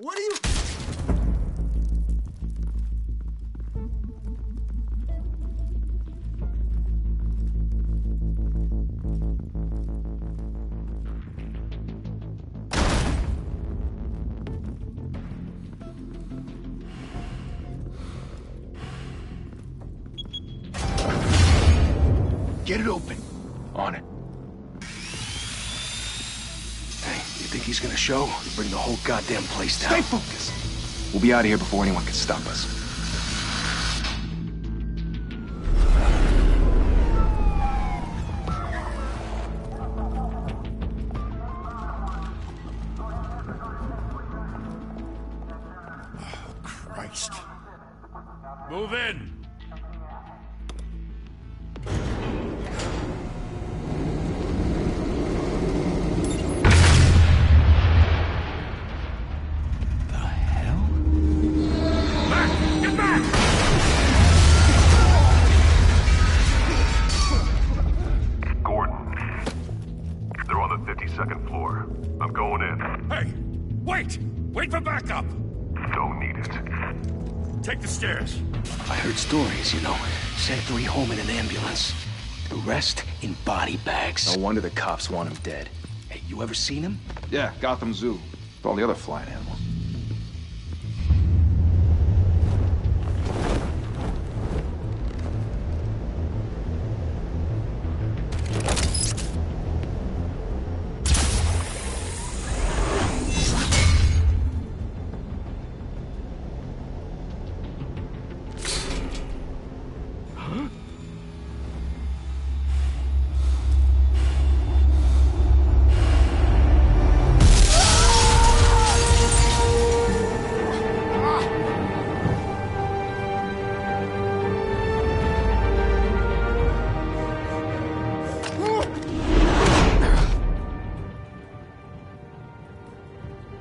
What are you... Get it open. On it. Hey, you think he's gonna show? He'll bring the whole goddamn place down. Stay focused. We'll be out of here before anyone can stop us. Oh, Christ. Move in! Second floor. I'm going in. Hey! Wait! Wait for backup! Don't need it. Take the stairs. I heard stories, you know. Sent 3 home in an ambulance. The rest in body bags. No wonder the cops want him dead. Hey, you ever seen him? Yeah, Gotham Zoo. With all the other flying animals.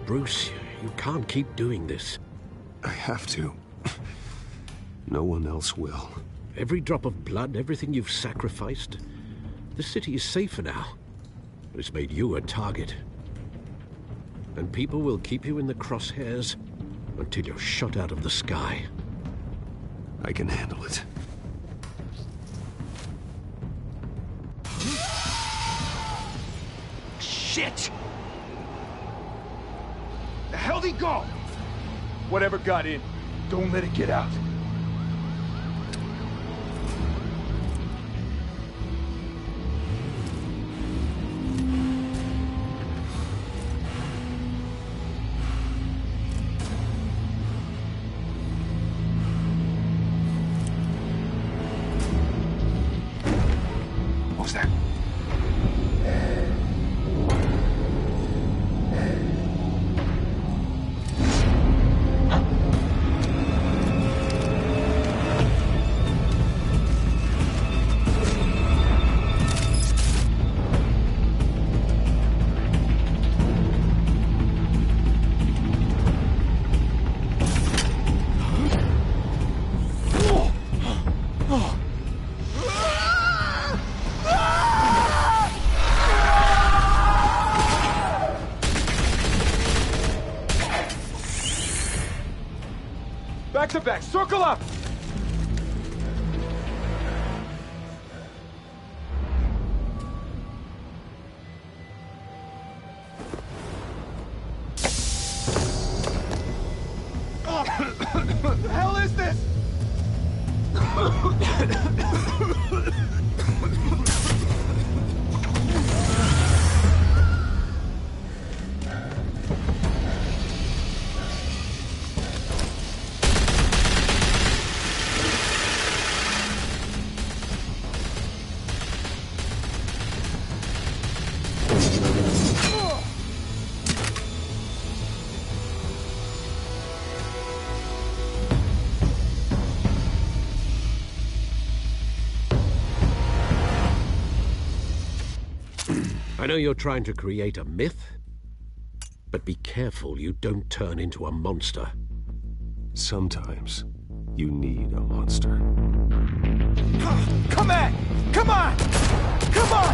Bruce, you can't keep doing this. I have to. No one else will. Every drop of blood, everything you've sacrificed. The city is safer now. But it's made you a target. And people will keep you in the crosshairs until you're shot out of the sky. I can handle it. Shit! The hell'd he go? Whatever got in, don't let it get out. What was that? Back to back, circle up! What the hell is this? I know you're trying to create a myth, but be careful you don't turn into a monster. Sometimes you need a monster. Come on! Come on! Come on!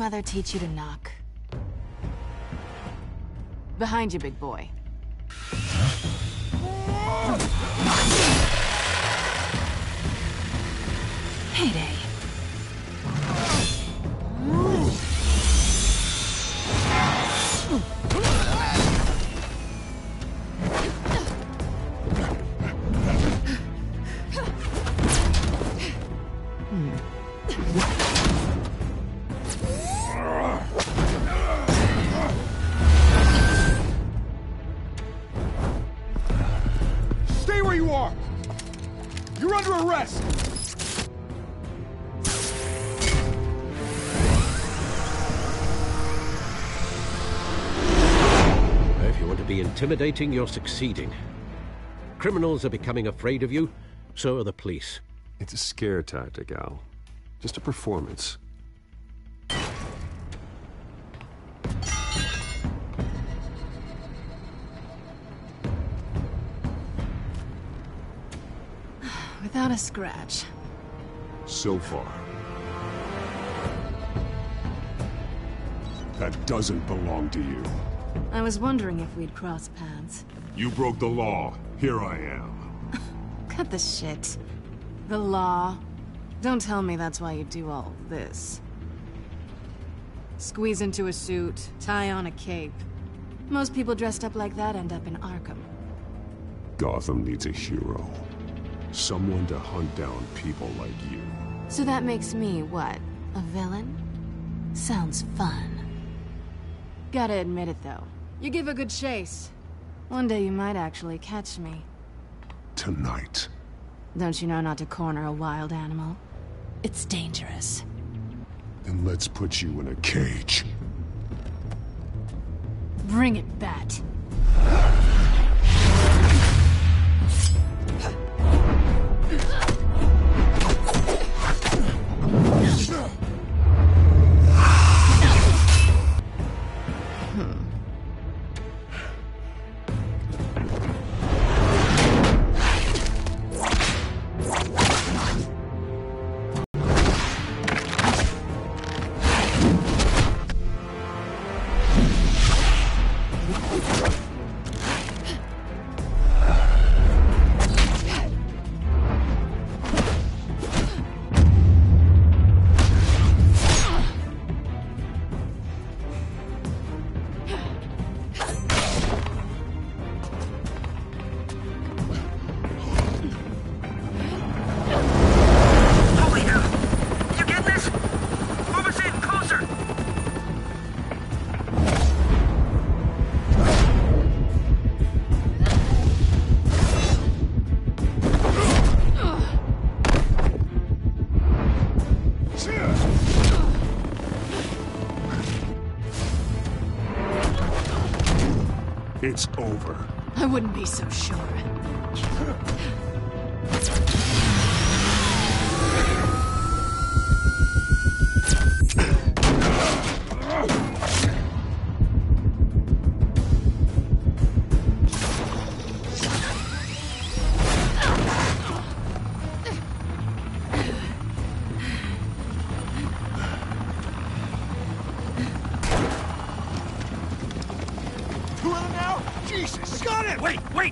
mother teach you to knock? Behind you, big boy. Heyday. Stay where you are! You're under arrest! If you want to be intimidating, you're succeeding. Criminals are becoming afraid of you, so are the police. It's a scare tactic, Al. Just a performance. Without a scratch. So far. That doesn't belong to you. I was wondering if we'd cross paths. You broke the law. Here I am. Cut the shit. The law. Don't tell me that's why you do all this. Squeeze into a suit, tie on a cape. Most people dressed up like that end up in Arkham. Gotham needs a hero. Someone to hunt down people like you. So that makes me, what, a villain? Sounds fun. Gotta admit it, though. You give a good chase. One day you might actually catch me. Tonight. Don't you know not to corner a wild animal? It's dangerous. Then let's put you in a cage. Bring it, Bat. It's over. I wouldn't be so sure.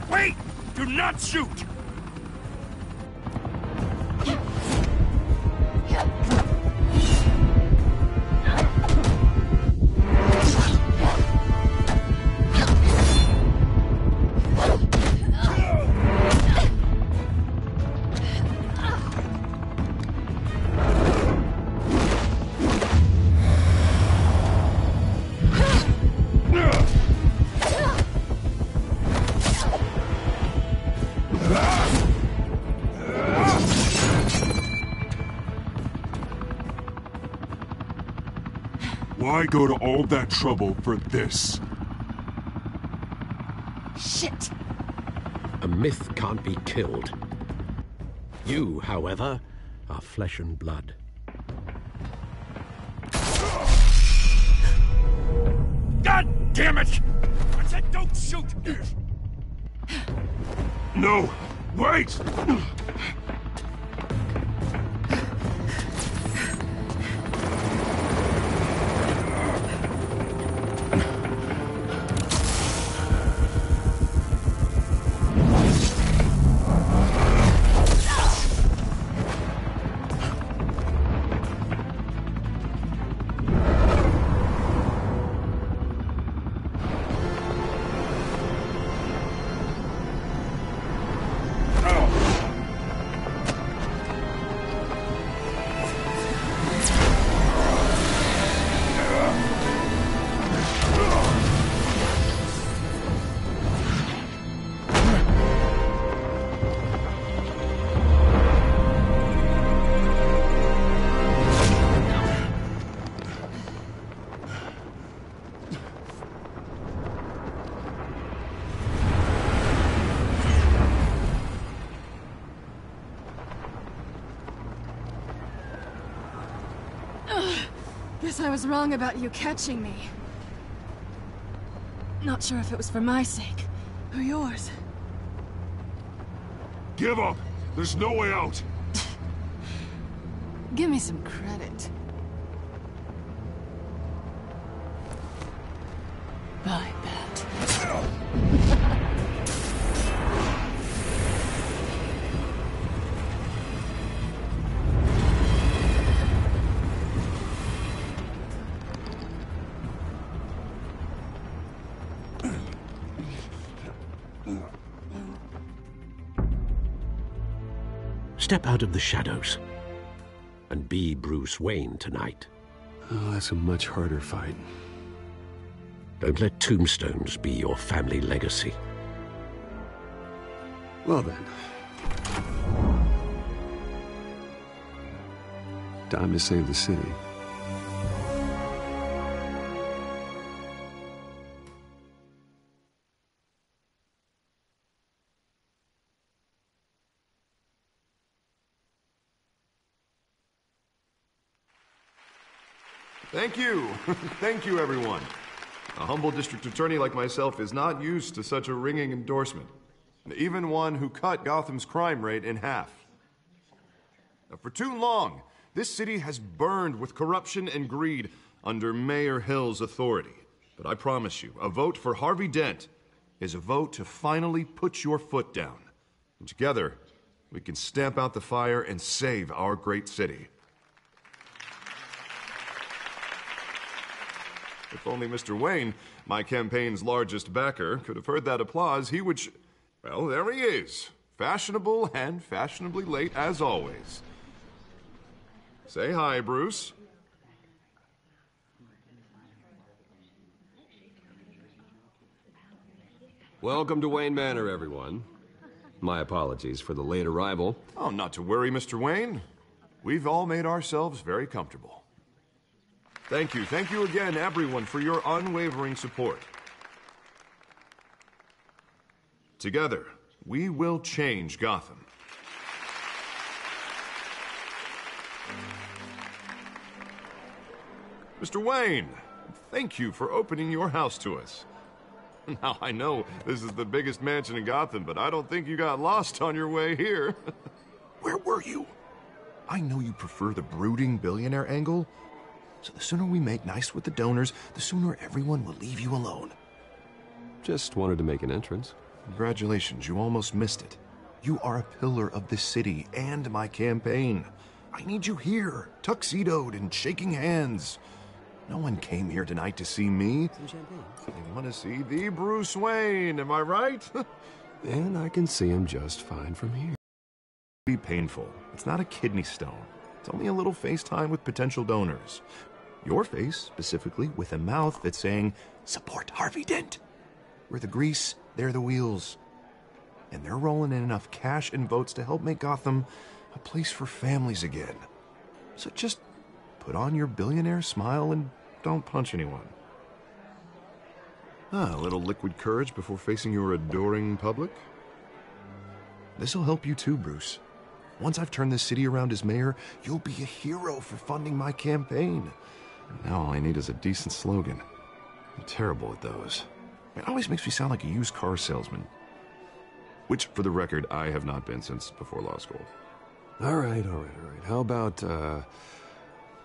Wait! Do not shoot! Why go to all that trouble for this? Shit! A myth can't be killed. You, however, are flesh and blood. God damn it! I said don't shoot! No! Wait! Guess I was wrong about you catching me. Not sure if it was for my sake, or yours. Give up! There's no way out! Give me some credit. I bet. Step out of the shadows and be Bruce Wayne tonight. Oh, that's a much harder fight. Don't let tombstones be your family legacy. Well then. Time to save the city. Thank you. Thank you, everyone. A humble district attorney like myself is not used to such a ringing endorsement. Even one who cut Gotham's crime rate in half. For too long, this city has burned with corruption and greed under Mayor Hill's authority. But I promise you, a vote for Harvey Dent is a vote to finally put your foot down. And together, we can stamp out the fire and save our great city. If only Mr. Wayne, my campaign's largest backer, could have heard that applause, he would well, there he is. Fashionable and fashionably late as always. Say hi, Bruce. Welcome to Wayne Manor, everyone. My apologies for the late arrival. Oh, not to worry, Mr. Wayne. We've all made ourselves very comfortable. Thank you again, everyone, for your unwavering support. Together, we will change Gotham. Mr. Wayne, thank you for opening your house to us. Now, I know this is the biggest mansion in Gotham, but I don't think you got lost on your way here. Where were you? I know you prefer the brooding billionaire angle, so the sooner we make nice with the donors, the sooner everyone will leave you alone. Just wanted to make an entrance. Congratulations, you almost missed it. You are a pillar of this city and my campaign. I need you here, tuxedoed and shaking hands. No one came here tonight to see me. Some champagne. They want to see the Bruce Wayne, am I right? And I can see him just fine from here. Be painful. It's not a kidney stone. It's only a little FaceTime with potential donors. Your face, specifically, with a mouth that's saying, support Harvey Dent. We're the grease, they're the wheels. And they're rolling in enough cash and votes to help make Gotham a place for families again. So just put on your billionaire smile and don't punch anyone. A little liquid courage before facing your adoring public. This'll help you too, Bruce. Once I've turned this city around as mayor, you'll be a hero for funding my campaign. And now all I need is a decent slogan. I'm terrible at those. It always makes me sound like a used car salesman. Which, for the record, I have not been since before law school. All right. How about,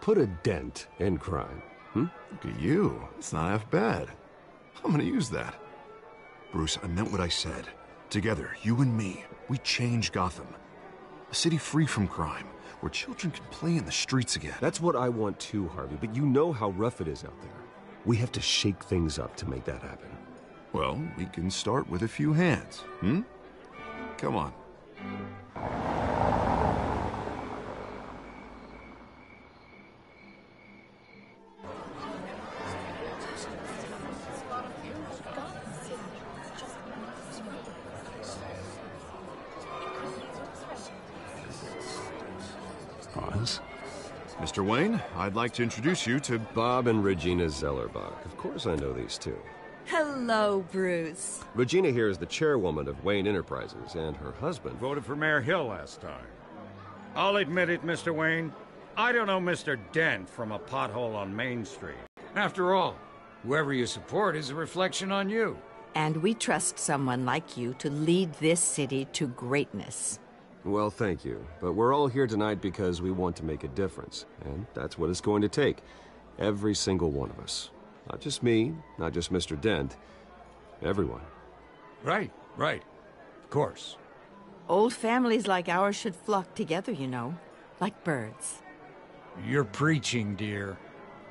put a dent in crime? Look at you. It's not half bad. I'm gonna use that. Bruce, I meant what I said. Together, you and me, we change Gotham. A city free from crime, where children can play in the streets again. That's what I want too, Harvey, but you know how rough it is out there. We have to shake things up to make that happen. Well, we can start with a few hands, Come on. Pause. Mr. Wayne, I'd like to introduce you to Bob and Regina Zellerbach. Of course I know these two. Hello, Bruce. Regina here is the chairwoman of Wayne Enterprises, and her husband Voted for Mayor Hill last time. I'll admit it, Mr. Wayne. I don't know Mr. Dent from a pothole on Main Street. After all, whoever you support is a reflection on you. And we trust someone like you to lead this city to greatness. Well, thank you. But we're all here tonight because we want to make a difference. And that's what it's going to take. Every single one of us. Not just me, not just Mr. Dent. Everyone. Right. Of course. Old families like ours should flock together, you know. Like birds. You're preaching, dear.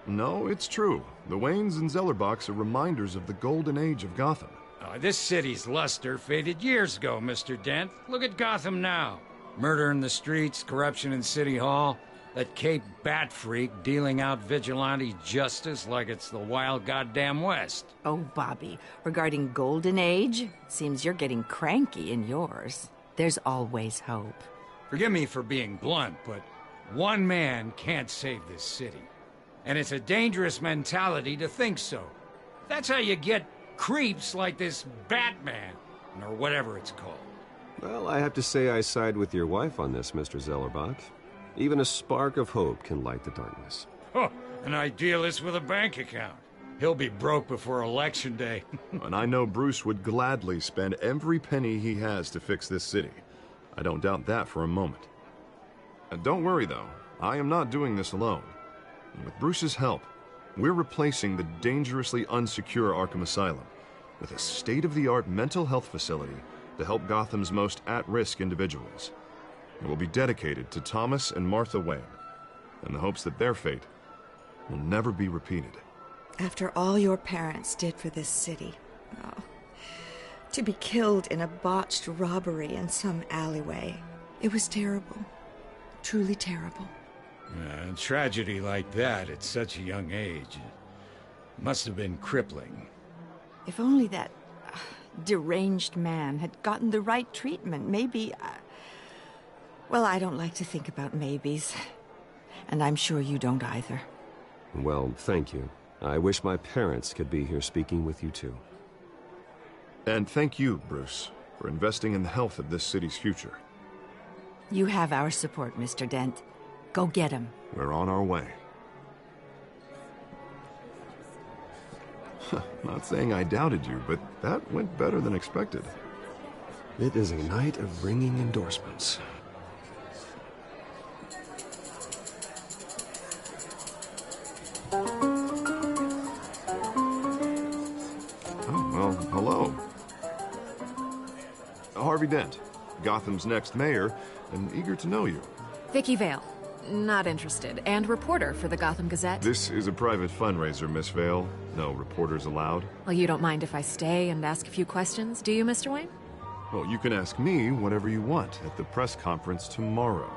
No, it's true. The Waynes and Zellerbachs are reminders of the golden age of Gotham. This city's luster faded years ago, Mr. Dent. Look at Gotham now. Murder in the streets, corruption in City Hall, that Cape Bat freak dealing out vigilante justice like it's the wild goddamn West. Oh, Bobby, regarding Golden Age, seems you're getting cranky in yours. There's always hope. Forgive me for being blunt, but one man can't save this city. And it's a dangerous mentality to think so. That's how you get creeps like this Batman, or whatever it's called. Well, I have to say I side with your wife on this, Mr. Zellerbach. Even a spark of hope can light the darkness. Oh, an idealist with a bank account. He'll be broke before Election Day. And I know Bruce would gladly spend every penny he has to fix this city. I don't doubt that for a moment. And don't worry, though. I am not doing this alone. And with Bruce's help, we're replacing the dangerously unsecure Arkham Asylum with a state-of-the-art mental health facility to help Gotham's most at-risk individuals. It will be dedicated to Thomas and Martha Wayne, in the hopes that their fate will never be repeated. After all your parents did for this city, to be killed in a botched robbery in some alleyway, it was terrible. Truly terrible. A tragedy like that at such a young age must have been crippling. If only that deranged man had gotten the right treatment, maybe... Well, I don't like to think about maybes. And I'm sure you don't either. Well, thank you. I wish my parents could be here speaking with you too. And thank you, Bruce, for investing in the health of this city's future. You have our support, Mr. Dent. Go get him. We're on our way. Not saying I doubted you, but that went better than expected. It is a night of ringing endorsements. Oh, well, hello. Harvey Dent, Gotham's next mayor, and eager to know you. Vicky Vale. Not interested. And reporter for the Gotham Gazette. This is a private fundraiser, Miss Vale. No reporters allowed. Well, you don't mind if I stay and ask a few questions, do you, Mr. Wayne? Well, you can ask me whatever you want at the press conference tomorrow.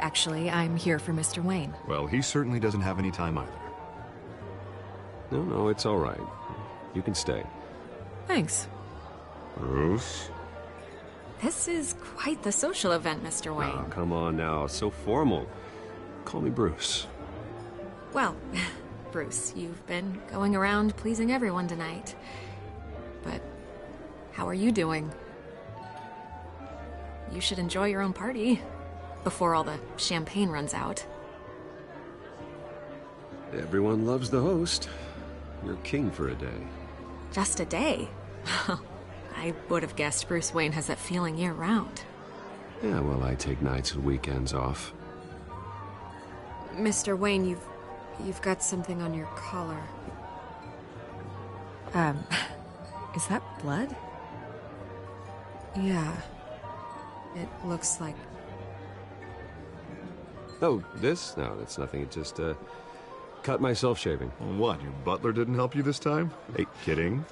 Actually, I'm here for Mr. Wayne. Well, he certainly doesn't have any time either. No, it's all right. You can stay. Thanks. Bruce? This is quite the social event, Mr. Wayne. Oh, come on now. So formal. Call me Bruce. Well, Bruce, you've been going around pleasing everyone tonight. But how are you doing? You should enjoy your own party before all the champagne runs out. Everyone loves the host. You're king for a day. Just a day? I would have guessed Bruce Wayne has that feeling year-round. Yeah, well, I take nights and weekends off. Mr. Wayne, you've got something on your collar. Is that blood? Yeah. It looks like... Oh, this? No, that's nothing. It just, cut myself shaving. What, your butler didn't help you this time? Hey, kidding.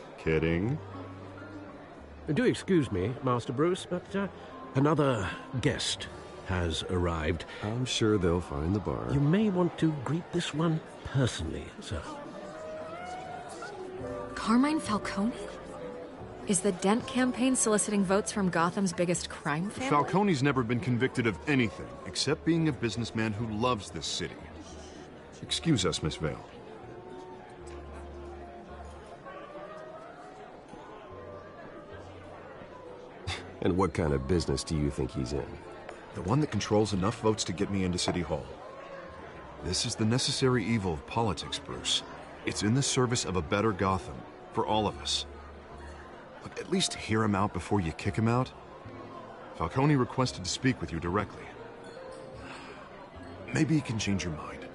Do excuse me, Master Bruce, but another guest has arrived. I'm sure they'll find the bar. You may want to greet this one personally, sir. Carmine Falcone? Is the Dent campaign soliciting votes from Gotham's biggest crime family? Falcone's never been convicted of anything except being a businessman who loves this city. Excuse us, Miss Vale. And what kind of business do you think he's in? The one that controls enough votes to get me into City Hall. This is the necessary evil of politics, Bruce. It's in the service of a better Gotham, for all of us. Look, at least hear him out before you kick him out. Falcone requested to speak with you directly. Maybe he can change your mind.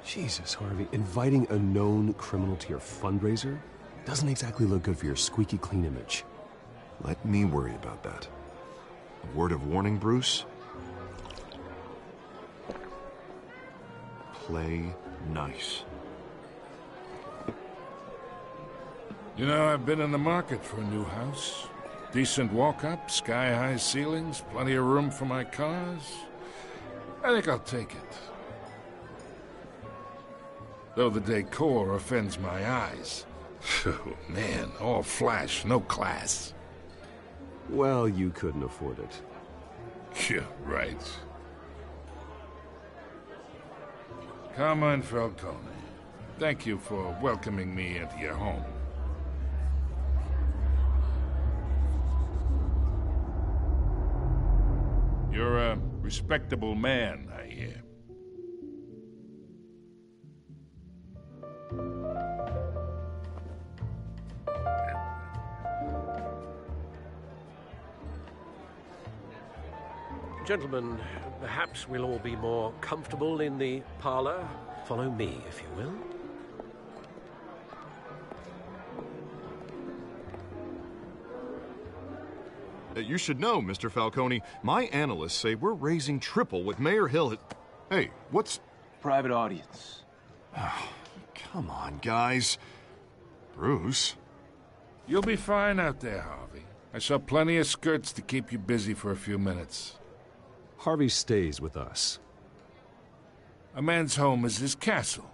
Jesus, Harvey, inviting a known criminal to your fundraiser doesn't exactly look good for your squeaky clean image. Let me worry about that. A word of warning, Bruce? Play nice. You know, I've been in the market for a new house. Decent walk-up, sky-high ceilings, plenty of room for my cars. I think I'll take it. Though the decor offends my eyes. Oh, man, all flash, no class. Well, you couldn't afford it. Yeah, right. Carmine Falcone, thank you for welcoming me into your home. You're a respectable man, I hear. Gentlemen, perhaps we'll all be more comfortable in the parlor. Follow me, if you will. You should know, Mr. Falcone, my analysts say we're raising triple what Mayor Hill had... Hey, what's... Private audience. Oh, come on, guys. Bruce? You'll be fine out there, Harvey. I saw plenty of skirts to keep you busy for a few minutes. Harvey stays with us. A man's home is his castle.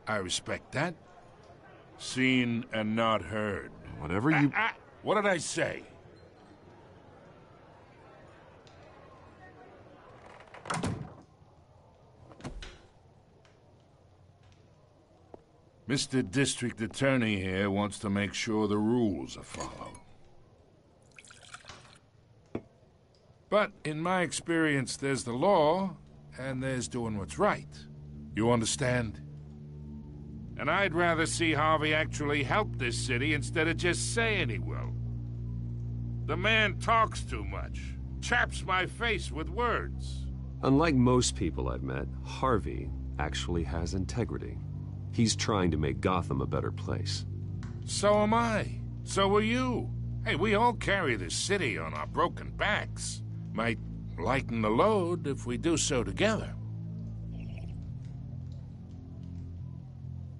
I respect that. Seen and not heard. Whatever you... What did I say? Mr. District Attorney here wants to make sure the rules are followed. But in my experience, there's the law, and there's doing what's right. You understand? And I'd rather see Harvey actually help this city instead of just saying he will. The man talks too much, chaps my face with words. Unlike most people I've met, Harvey actually has integrity. He's trying to make Gotham a better place. So am I. So are you. Hey, we all carry this city on our broken backs. Might lighten the load if we do so together.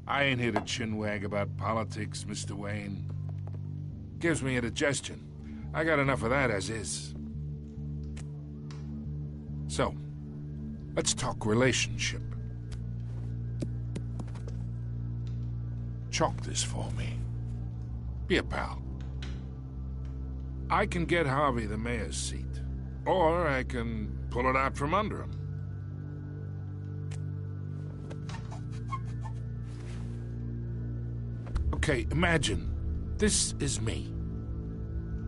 I ain't here to chinwag about politics, Mr. Wayne. Gives me indigestion. I got enough of that as is. So, let's talk relationship. Chalk this for me. Be a pal. I can get Harvey the mayor's seat, or I can pull it out from under him. Okay, imagine this is me.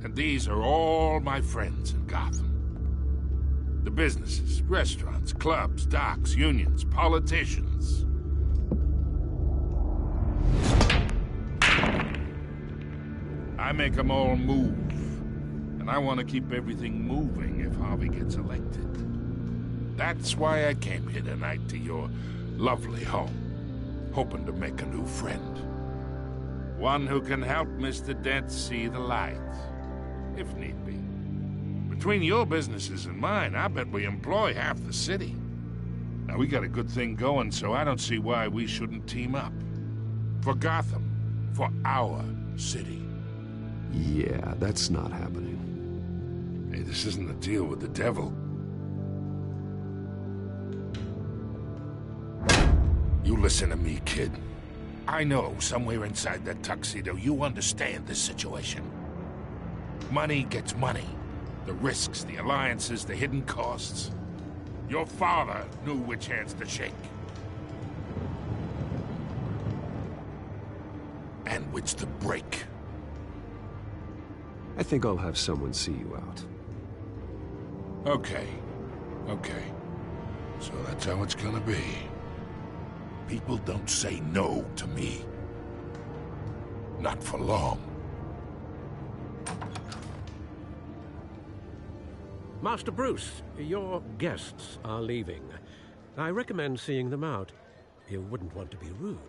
And these are all my friends in Gotham. The businesses, restaurants, clubs, docks, unions, politicians. I make them all move. And I want to keep everything moving if Harvey gets elected. That's why I came here tonight to your lovely home, hoping to make a new friend. One who can help Mr. Dent see the light, if need be. Between your businesses and mine, I bet we employ half the city. Now, we got a good thing going, so I don't see why we shouldn't team up. For Gotham, for our city. Yeah, that's not happening. Hey, this isn't a deal with the devil. You listen to me, kid. I know somewhere inside that tuxedo you understand this situation. Money gets money. The risks, the alliances, the hidden costs. Your father knew which hands to shake. And which to break. I think I'll have someone see you out. Okay. So that's how it's gonna be. People don't say no to me. Not for long. Master Bruce, your guests are leaving. I recommend seeing them out. You wouldn't want to be rude.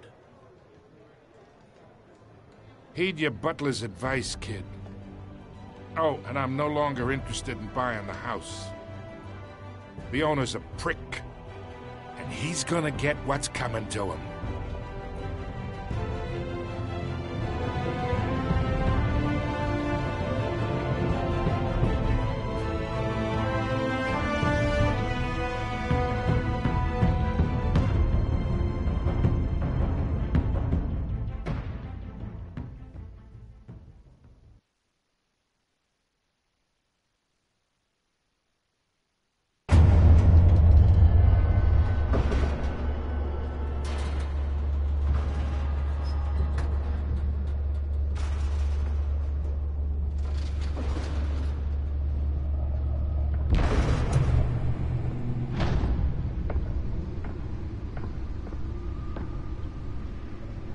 Heed your butler's advice, kid. Oh, and I'm no longer interested in buying the house. The owner's a prick, and he's gonna get what's coming to him.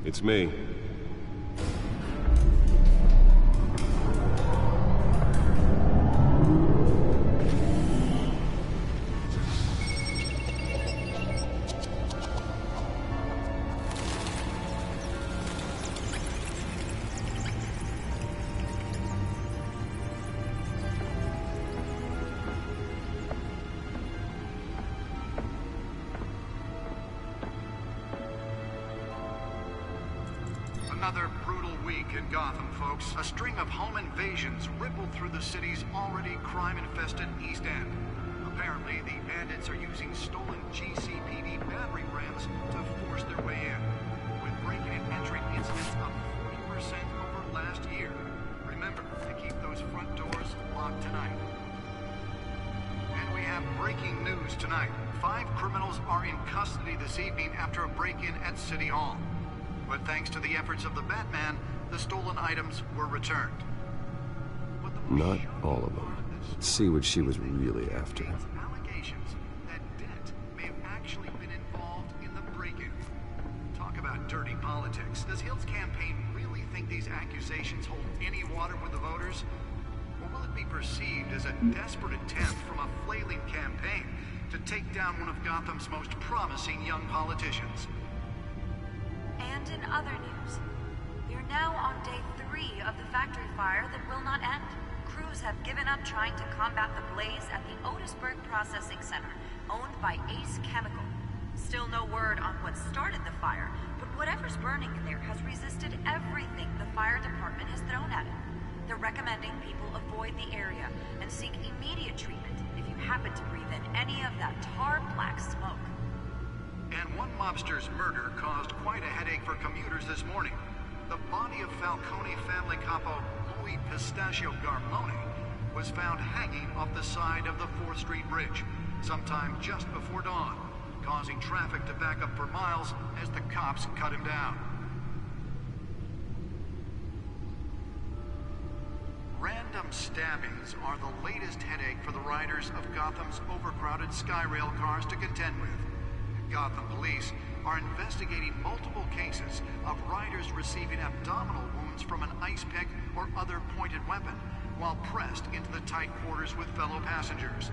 It's me. Another brutal week in Gotham, folks. A string of home invasions rippled through the city's already crime-infested East End. Apparently, the bandits are using stolen GCPD battering rams to force their way in, with breaking and entering incidents up 40% over last year. Remember to keep those front doors locked tonight. And we have breaking news tonight. 5 criminals are in custody this evening after a break-in at City Hall. But thanks to the efforts of the Batman, the stolen items were returned. Not all of them. Let's see what she was really after. Allegations that Dent may have actually been involved in the break-in. Talk about dirty politics. Does Hill's campaign really think these accusations hold any water with the voters? Or will it be perceived as a desperate attempt from a flailing campaign to take down one of Gotham's most promising young politicians? And in other news, we are now on day 3 of the factory fire that will not end. Crews have given up trying to combat the blaze at the Otisburg Processing Center, owned by Ace Chemical. Still no word on what started the fire, but whatever's burning in there has resisted everything the fire department has thrown at it. They're recommending people avoid the area and seek immediate treatment if you happen to breathe in any of that tar black smoke. And one mobster's murder caused quite a headache for commuters this morning. The body of Falcone family capo Louis Pistachio Garmone was found hanging off the side of the 4th Street Bridge sometime just before dawn, causing traffic to back up for miles as the cops cut him down. Random stabbings are the latest headache for the riders of Gotham's overcrowded Skyrail cars to contend with. Gotham police are investigating multiple cases of riders receiving abdominal wounds from an ice pick or other pointed weapon while pressed into the tight quarters with fellow passengers.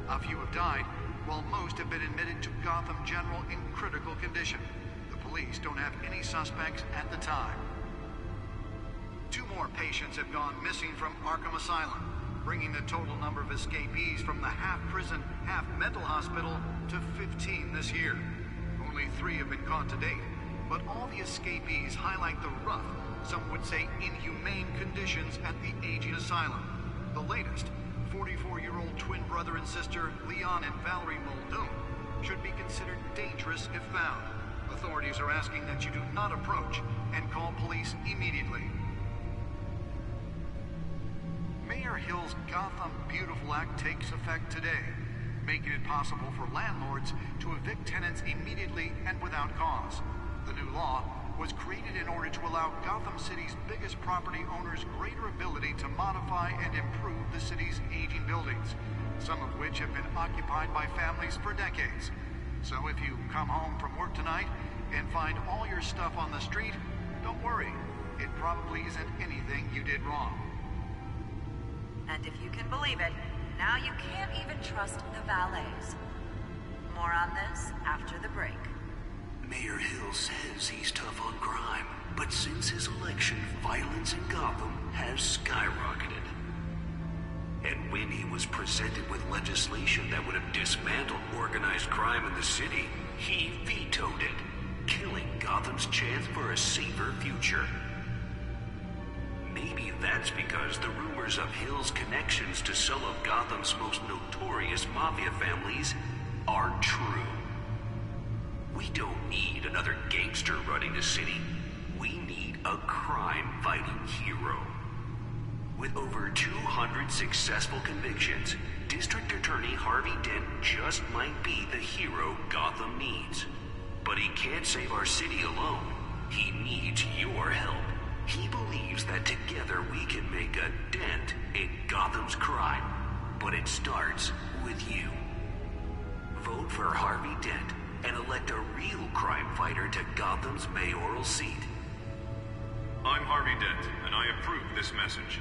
A few have died, while most have been admitted to Gotham General in critical condition. The police don't have any suspects at the time. 2 more patients have gone missing from Arkham Asylum, bringing the total number of escapees from the half-prison, half-mental hospital to 15 this year. Only 3 have been caught to date, but all the escapees highlight the rough, some would say inhumane conditions at the aging asylum. The latest, 44-year-old twin brother and sister Leon and Valerie Muldoon, should be considered dangerous if found. Authorities are asking that you do not approach and call police immediately. Mayor Hill's Gotham Beautiful Act takes effect today, making it possible for landlords to evict tenants immediately and without cause. The new law was created in order to allow Gotham City's biggest property owners greater ability to modify and improve the city's aging buildings, some of which have been occupied by families for decades. So if you come home from work tonight and find all your stuff on the street, don't worry. It probably isn't anything you did wrong. And if you can believe it, now you can't even trust the valets. More on this after the break. Mayor Hill says he's tough on crime, but since his election, violence in Gotham has skyrocketed. And when he was presented with legislation that would have dismantled organized crime in the city, he vetoed it, killing Gotham's chance for a safer future. Maybe that's because the rumors of Hill's connections to some of Gotham's most notorious mafia families are true. We don't need another gangster running the city. We need a crime-fighting hero. With over 200 successful convictions, District Attorney Harvey Dent just might be the hero Gotham needs. But he can't save our city alone. He needs your help. He believes that together we can make a dent in Gotham's crime. But it starts with you. Vote for Harvey Dent and elect a real crime fighter to Gotham's mayoral seat. I'm Harvey Dent, and I approve this message.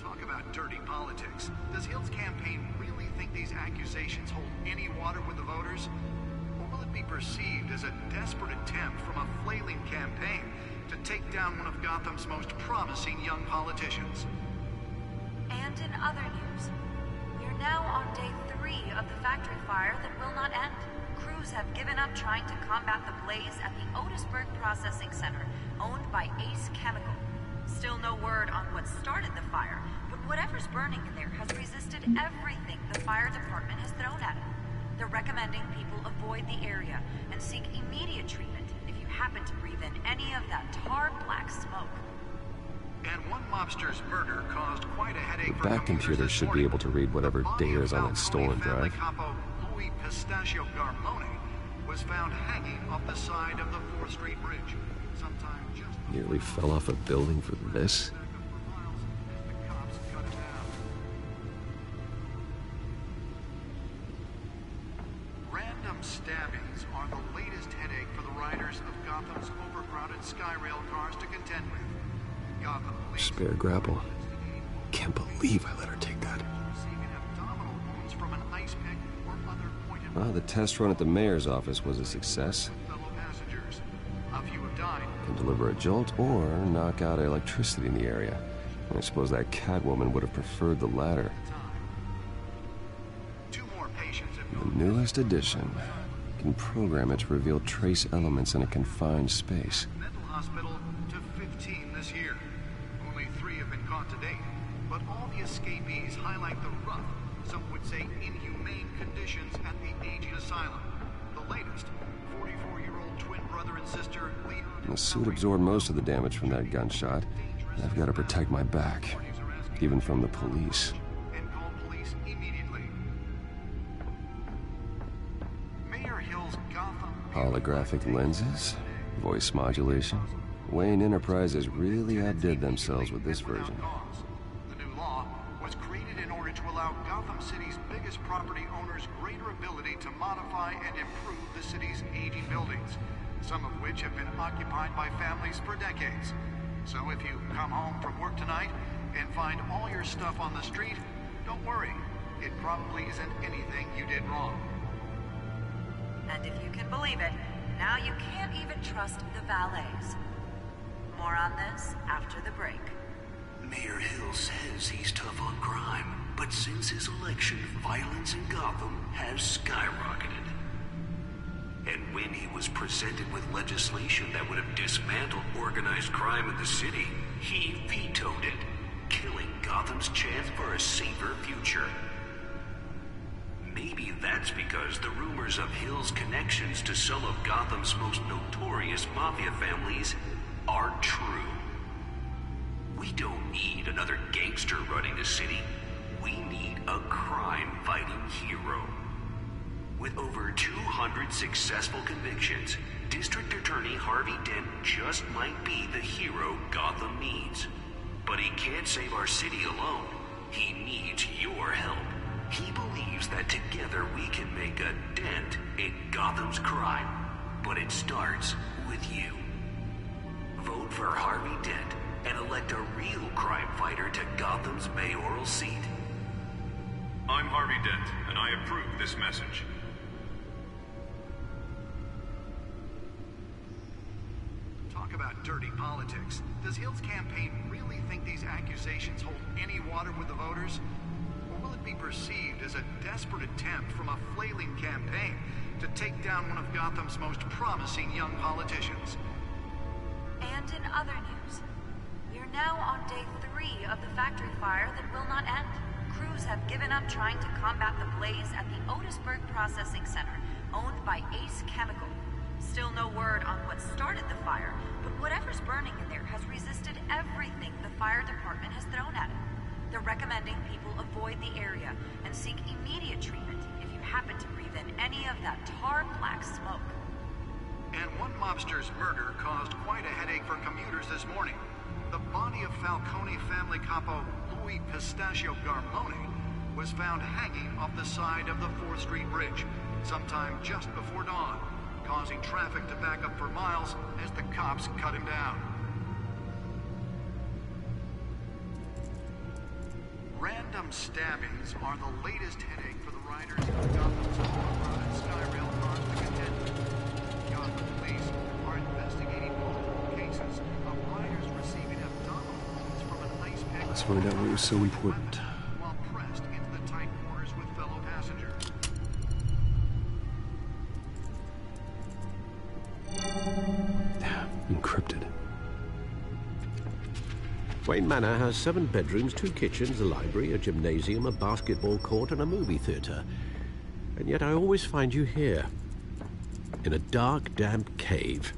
Talk about dirty politics. Does Hill's campaign really think these accusations hold any water with the voters? Or will it be perceived as a desperate attempt from a flailing campaign to take down one of Gotham's most promising young politicians? And in other news, we're now on day 3 of the factory fire that will not end. Crews have given up trying to combat the blaze at the Otisburg Processing Center, owned by Ace Chemical. Still no word on what started the fire, but whatever's burning in there has resisted everything the fire department has thrown at it. They're recommending people avoid the area and seek immediate treatment if you happen to breathe in any of that tar black smoke. And one mobster's murder caused quite a headache The back computer should be able to read whatever data is on that stolen drive. Capo Louis Pistachio Garmone was found hanging off the side of the 4th Street Bridge. Sometime just Nearly fell off a building for this? Random stabbings are the latest headache for the riders of Gotham's overcrowded Skyrail cars to contend with. Gotham police Spare grapple. Can't believe I let her take that. receiving abdominal wounds from an ice pick or other pointed Well, the test run at the mayor's office was a success. fellow passengers. A few have died. Can deliver a jolt or knock out electricity in the area. I suppose that Catwoman would have preferred the latter. Two more patients have The newest addition can program it to reveal trace elements in a confined space. mental hospital to 15 this year. Only 3 have been caught to date, but all the escapees highlight the rough, some would say inhumane conditions at the aging asylum. The latest, 44-year-old twin brother and sister Leon. The suit absorbed most of the damage from that gunshot. I've got to protect my back, even from the police. And call police immediately. Mayor Hill's Gotham Holographic lenses? Voice modulation? Wayne Enterprises really outdid themselves with this version. The new law was created in order to allow Gotham City's biggest property owners greater ability to modify and improve the city's aging buildings, some of which have been occupied by families for decades. So if you come home from work tonight and find all your stuff on the street, don't worry. It probably isn't anything you did wrong. And if you can believe it, now you can't even trust the valets. More on this after the break. Mayor Hill says he's tough on crime, but since his election, violence in Gotham has skyrocketed. And when he was presented with legislation that would have dismantled organized crime in the city, he vetoed it, killing Gotham's chance for a safer future. Maybe that's because the rumors of Hill's connections to some of Gotham's most notorious mafia families are true. We don't need another gangster running the city. We need a crime-fighting hero. With over 200 successful convictions, District Attorney Harvey Dent just might be the hero Gotham needs. But he can't save our city alone. He needs your help. He believes that together we can make a dent in Gotham's crime. But it starts with you. Vote for Harvey Dent and elect a real crime fighter to Gotham's mayoral seat. I'm Harvey Dent, and I approve this message. Talk about dirty politics. Does Hill's campaign really think these accusations hold any water with the voters? Or will it be perceived as a desperate attempt from a flailing campaign to take down one of Gotham's most promising young politicians? And in other news, we're now on day 3 of the factory fire that will not end. Crews have given up trying to combat the blaze at the Otisburg Processing Center, owned by Ace Chemical. Still no word on what started the fire, but whatever's burning in there has resisted everything the fire department has thrown at it. They're recommending people avoid the area and seek immediate treatment if you happen to breathe in any of that tar black smoke. And one mobster's murder caused quite a headache for commuters this morning. The body of Falcone family capo Louis Pistachio Garmone was found hanging off the side of the 4th Street Bridge sometime just before dawn, causing traffic to back up for miles as the cops cut him down. Random stabbings are the latest headache for the riders of Gotham's overcrowded Skyrail cars to contend with. Gotham police are investigating multiple cases of riders receiving abdominal wounds from an ice pick. Let's find out what was so important. While pressed into the tight quarters with fellow passengers. Encrypted. Wayne Manor has 7 bedrooms, 2 kitchens, a library, a gymnasium, a basketball court, and a movie theater. And yet I always find you here, in a dark, damp cave,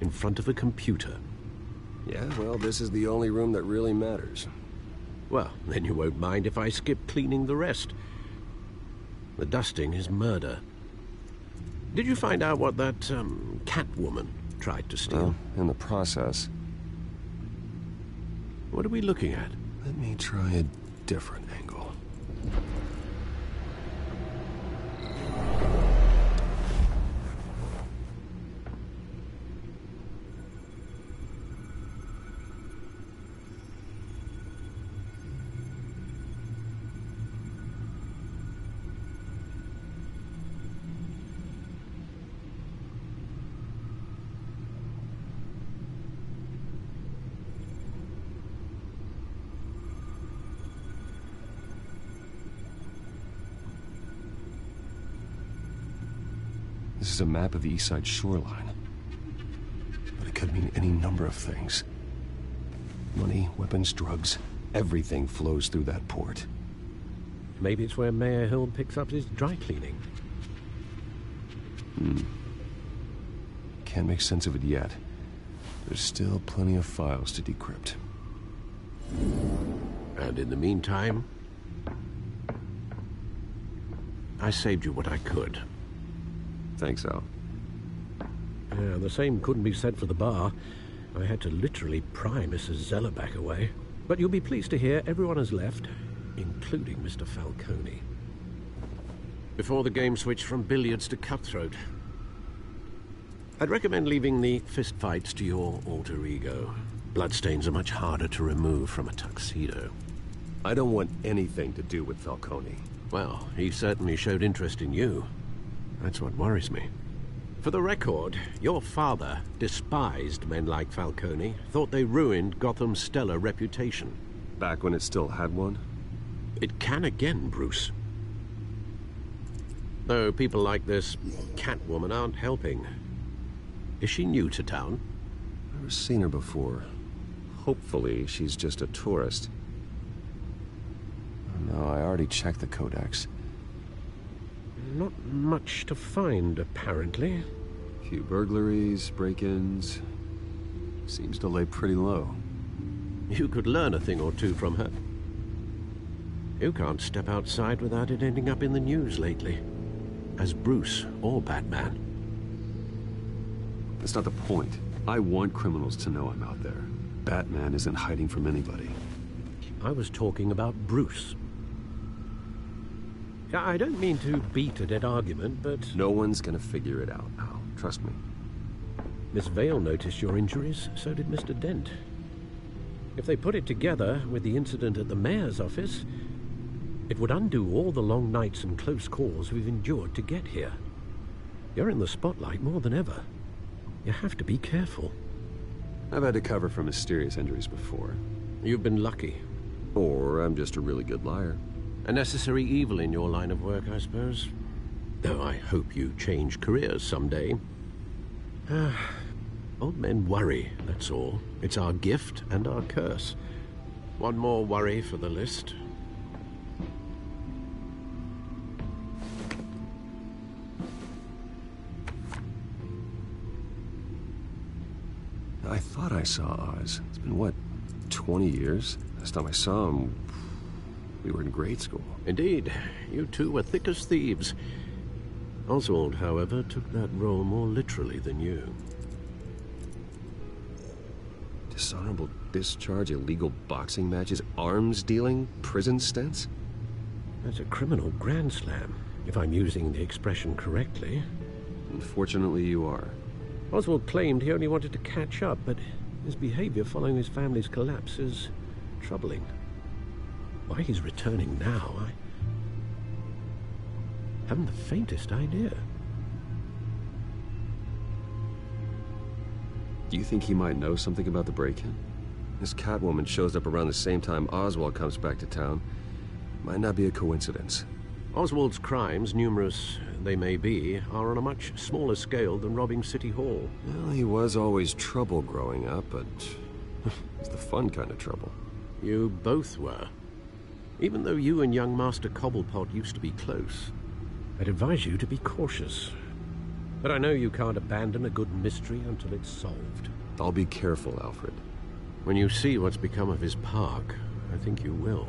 in front of a computer. Yeah, well, this is the only room that really matters. Well, then you won't mind if I skip cleaning the rest. The dusting is murder. Did you find out what that, Catwoman tried to steal? Well, in the process. What are we looking at? Let me try a different angle. This is a map of the East Side shoreline. But it could mean any number of things. Money, weapons, drugs, everything flows through that port. Maybe it's where Mayor Hill picks up his dry cleaning. Can't make sense of it yet. There's still plenty of files to decrypt. And in the meantime, I saved you what I could. Thanks, Al. Yeah, the same couldn't be said for the bar. I had to literally pry Mrs. Zeller back away. But you'll be pleased to hear everyone has left, including Mr. Falcone. Before the game switched from billiards to cutthroat. I'd recommend leaving the fistfights to your alter ego. Bloodstains are much harder to remove from a tuxedo. I don't want anything to do with Falcone. Well, he certainly showed interest in you. That's what worries me. For the record, your father despised men like Falcone, thought they ruined Gotham's stellar reputation. Back when it still had one? It can again, Bruce. Though people like this Catwoman aren't helping. Is she new to town? Never seen her before. Hopefully, she's just a tourist. No, I already checked the codex. Not much to find, apparently. Few burglaries, break-ins. Seems to lay pretty low. You could learn a thing or two from her. You can't step outside without it ending up in the news lately. As Bruce or Batman. That's not the point. I want criminals to know I'm out there. Batman isn't hiding from anybody. I was talking about Bruce. I don't mean to beat a dead argument, but... No one's gonna figure it out, Al. Trust me. Miss Vale noticed your injuries, so did Mr. Dent. If they put it together with the incident at the mayor's office, it would undo all the long nights and close calls we've endured to get here. You're in the spotlight more than ever. You have to be careful. I've had to cover for mysterious injuries before. You've been lucky. Or I'm just a really good liar. A necessary evil in your line of work, I suppose. Though I hope you change careers someday. Old men worry, that's all. It's our gift and our curse. One more worry for the list. I thought I saw Oz. It's been, what, 20 years? Last time I saw him, we were in grade school. Indeed. You two were thick as thieves. Oswald, however, took that role more literally than you. Dishonorable discharge, illegal boxing matches, arms dealing, prison stints? That's a criminal grand slam, if I'm using the expression correctly. Unfortunately, you are. Oswald claimed he only wanted to catch up, but his behavior following his family's collapse is troubling. Why he's returning now, I haven't the faintest idea. Do you think he might know something about the break-in? This Catwoman shows up around the same time Oswald comes back to town. Might not be a coincidence. Oswald's crimes, numerous they may be, are on a much smaller scale than robbing City Hall. Well, he was always trouble growing up, but it's the fun kind of trouble. You both were. Even though you and young Master Cobblepot used to be close, I'd advise you to be cautious. But I know you can't abandon a good mystery until it's solved. I'll be careful, Alfred. When you see what's become of his park, I think you will.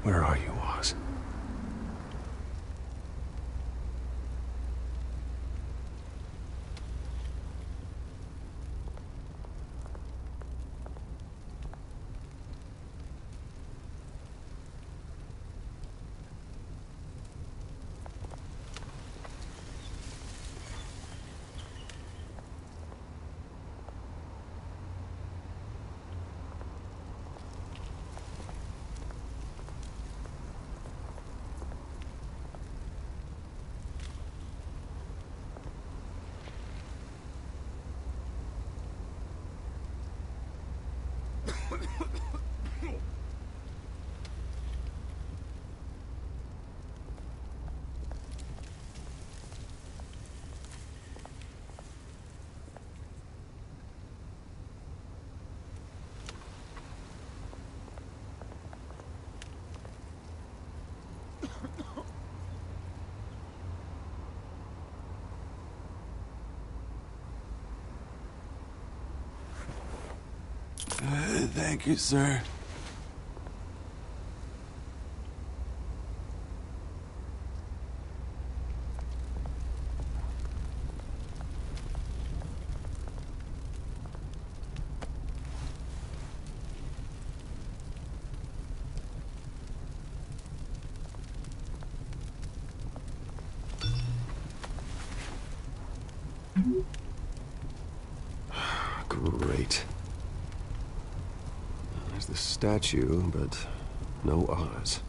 Where are you, Oz? Thank you, sir. Great. There's the statue, but no Oz.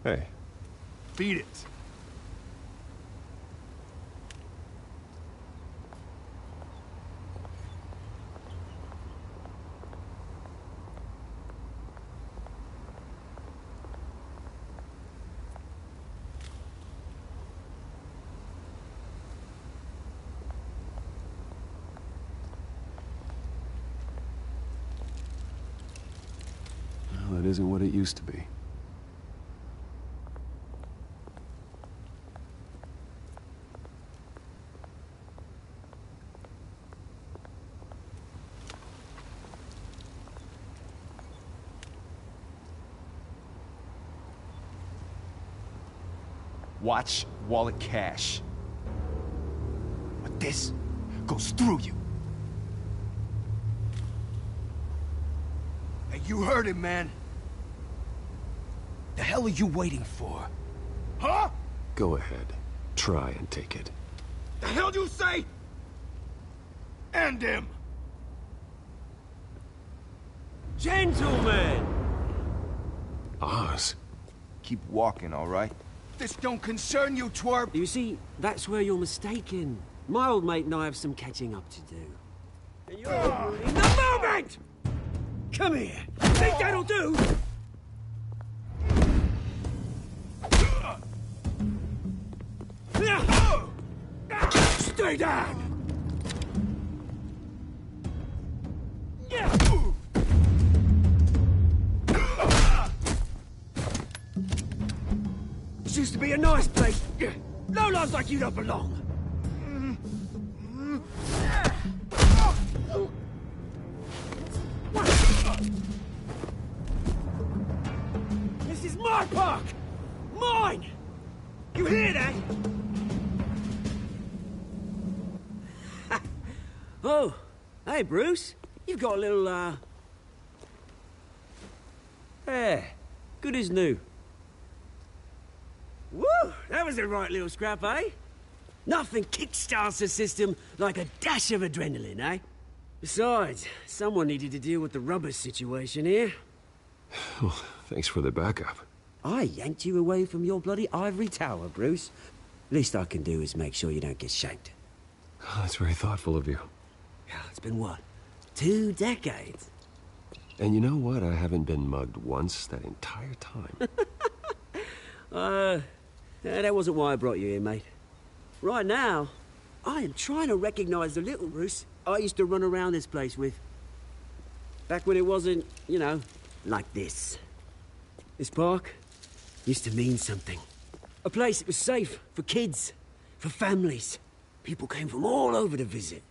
Hey. Beat it. Well, it isn't what it used to be. Watch wallet cash. But this goes through you. Hey, you heard him, man. The hell are you waiting for? Huh? Go ahead. Try and take it. The hell do you say? End him! Gentlemen! Oz. Keep walking, all right? This don't concern you, twerp! You see, that's where you're mistaken. My old mate and I have some catching up to do. And you're ruining the moment! Come here! Think that'll do? Stay down! This used to be a nice place. No lives like you don't belong. This is my park! Mine! You hear that? Oh, hey, Bruce. You've got a little, Yeah, good as new. Woo! That was a right little scrap, eh? Nothing kickstarts the system like a dash of adrenaline, eh? Besides, someone needed to deal with the rubber situation here. Well, thanks for the backup. I yanked you away from your bloody ivory tower, Bruce. Least I can do is make sure you don't get shanked. Oh, that's very thoughtful of you. Yeah, it's been what? 2 decades? And you know what? I haven't been mugged once that entire time. That wasn't why I brought you here, mate. Right now, I am trying to recognize the little Bruce I used to run around this place with. Back when it wasn't, you know, like this. This park used to mean something. A place that was safe for kids, for families. People came from all over to visit.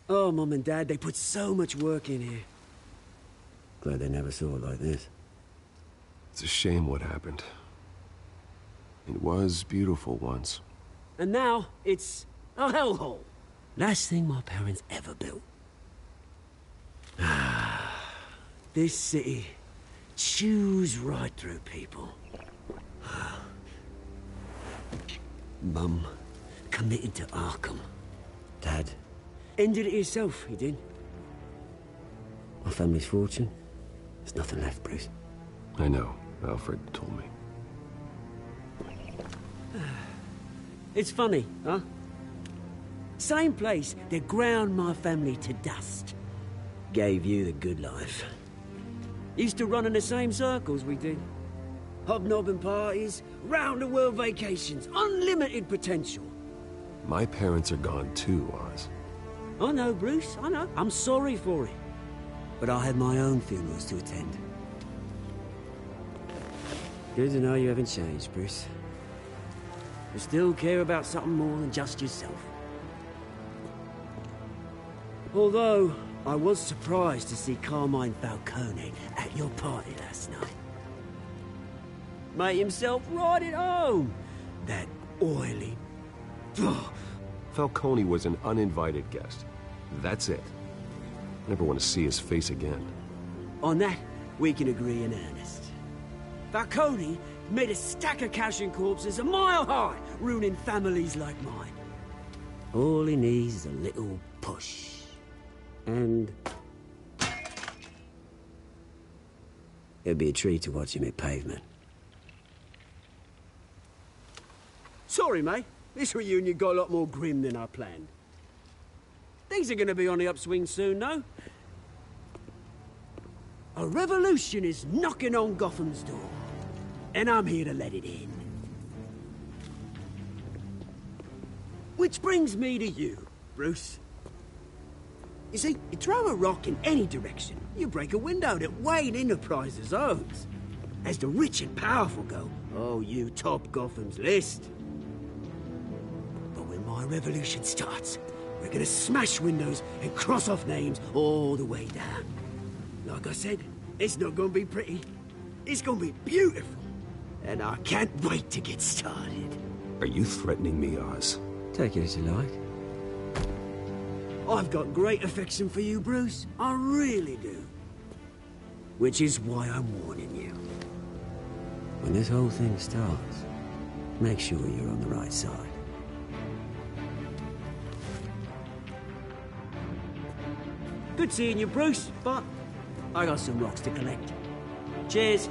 Oh, Mum and Dad, they put so much work in here. Glad they never saw it like this. It's a shame what happened. It was beautiful once. And now, it's a hellhole. Last thing my parents ever built. This city chews right through people. Mum committed to Arkham. Dad ended it himself, he did. My family's fortune, there's nothing left, Bruce. I know. Alfred told me. It's funny, huh? Same place that ground my family to dust. Gave you the good life. Used to run in the same circles we did. Hobnobbing parties, round-the-world vacations, unlimited potential. My parents are gone too, Oz. I know, Bruce, I know. I'm sorry for it. But I had my own funerals to attend. Good to know you haven't changed, Bruce. You still care about something more than just yourself. Although, I was surprised to see Carmine Falcone at your party last night. Made himself right at home. That oily... Falcone was an uninvited guest. That's it. Never want to see his face again. On that, we can agree in earnest. Falcone made a stack of cash and corpses a mile high, ruining families like mine. All he needs is a little push. And... it'd be a treat to watch him hit pavement. Sorry, mate. This reunion got a lot more grim than I planned. Things are gonna be on the upswing soon, no? A revolution is knocking on Gotham's door. And I'm here to let it in. Which brings me to you, Bruce. You see, you throw a rock in any direction, You break a window that Wayne Enterprises owns. As the rich and powerful go, oh, you top Gotham's list. But when my revolution starts, we're gonna smash windows and cross off names all the way down. Like I said, it's not gonna be pretty. It's gonna be beautiful. And I can't wait to get started. Are you threatening me, Oz? Take it as you like. I've got great affection for you, Bruce. I really do. Which is why I'm warning you. When this whole thing starts, make sure you're on the right side. Good seeing you, Bruce, but I got some rocks to collect. Cheers.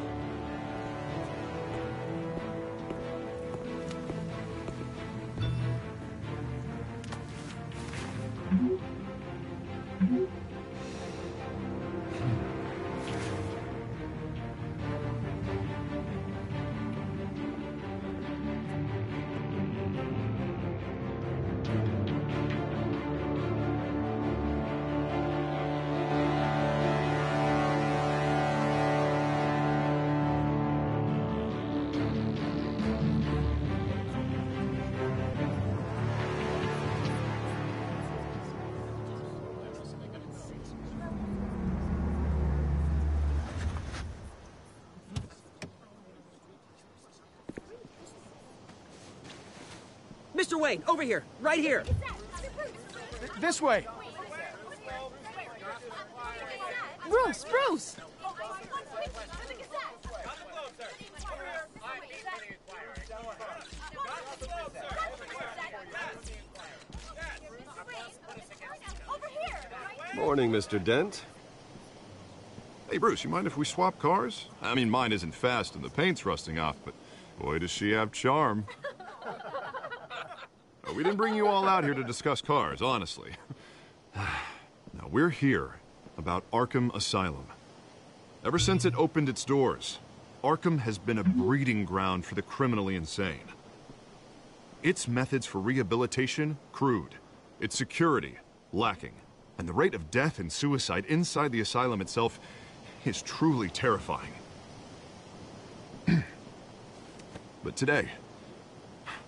Mr. Wayne, over here, right here. This way. Bruce, Bruce! Morning, Mr. Dent. Hey, Bruce, you mind if we swap cars? I mean, mine isn't fast and the paint's rusting off, but boy, does she have charm. We didn't bring you all out here to discuss cars, honestly. Now, we're here about Arkham Asylum. Ever since it opened its doors, Arkham has been a breeding ground for the criminally insane. Its methods for rehabilitation, crude. Its security, lacking. And the rate of death and suicide inside the asylum itself is truly terrifying. But today,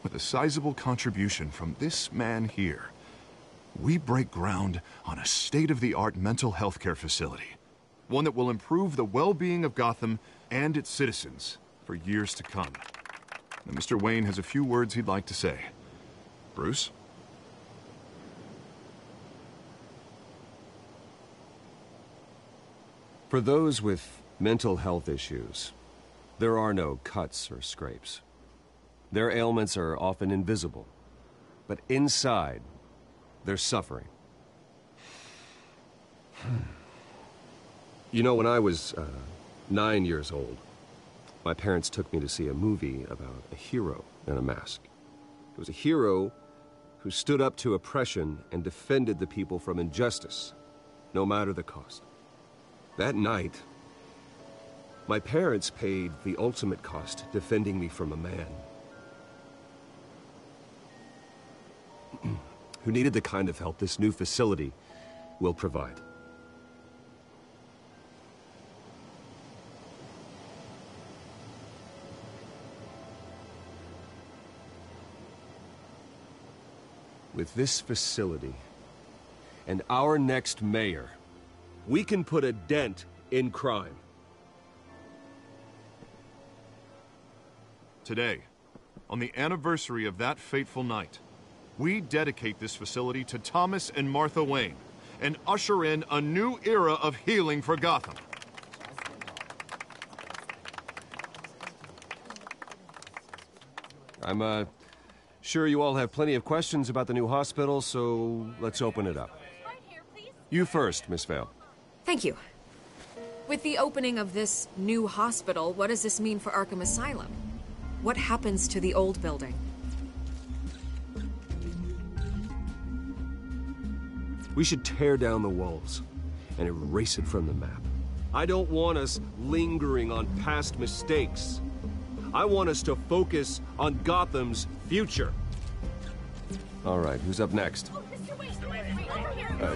with a sizable contribution from this man here, we break ground on a state-of-the-art mental health care facility. One that will improve the well-being of Gotham and its citizens for years to come. Now, Mr. Wayne has a few words he'd like to say. Bruce? For those with mental health issues, there are no cuts or scrapes. Their ailments are often invisible, but inside, they're suffering. You know, when I was 9 years old, my parents took me to see a movie about a hero in a mask. It was a hero who stood up to oppression and defended the people from injustice, no matter the cost. That night, my parents paid the ultimate cost defending me from a man who needed the kind of help this new facility will provide. With this facility and our next mayor, we can put a dent in crime. Today, on the anniversary of that fateful night, we dedicate this facility to Thomas and Martha Wayne and usher in a new era of healing for Gotham. I'm sure you all have plenty of questions about the new hospital, so let's open it up. You first, Miss Vale. Thank you. With the opening of this new hospital, what does this mean for Arkham Asylum? What happens to the old building? We should tear down the walls and erase it from the map. I don't want us lingering on past mistakes. I want us to focus on Gotham's future. All right, who's up next?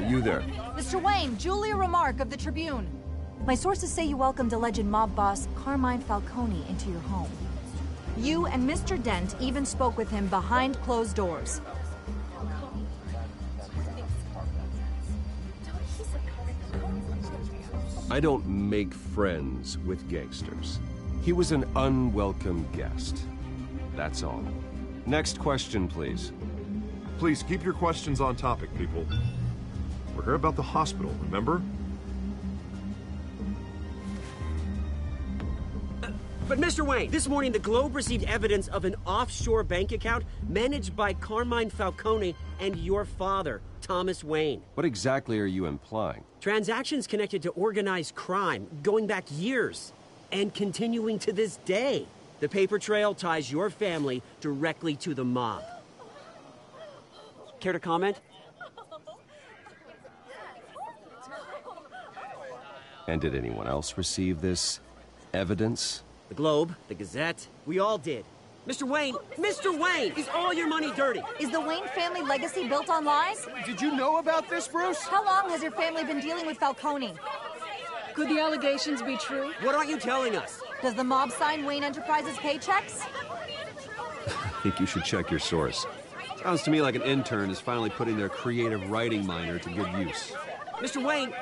You there. Mr. Wayne, Julia Remark of the Tribune. My sources say you welcomed alleged mob boss Carmine Falcone into your home. You and Mr. Dent even spoke with him behind closed doors. I don't make friends with gangsters. He was an unwelcome guest. That's all. Next question, please. Please keep your questions on topic, people. We're here about the hospital, remember? But Mr. Wayne, this morning the Globe received evidence of an offshore bank account managed by Carmine Falcone and your father, Thomas Wayne. What exactly are you implying? Transactions connected to organized crime, going back years, and continuing to this day. The paper trail ties your family directly to the mob. Care to comment? And did anyone else receive this evidence? The Globe, the Gazette, we all did. Mr. Wayne, is all your money dirty? Is the Wayne family legacy built on lies? Did you know about this, Bruce? How long has your family been dealing with Falcone? Could the allegations be true? What aren't you telling us? Does the mob sign Wayne Enterprises paychecks? I think you should check your source. Sounds to me like an intern is finally putting their creative writing minor to good use. Mr. Wayne!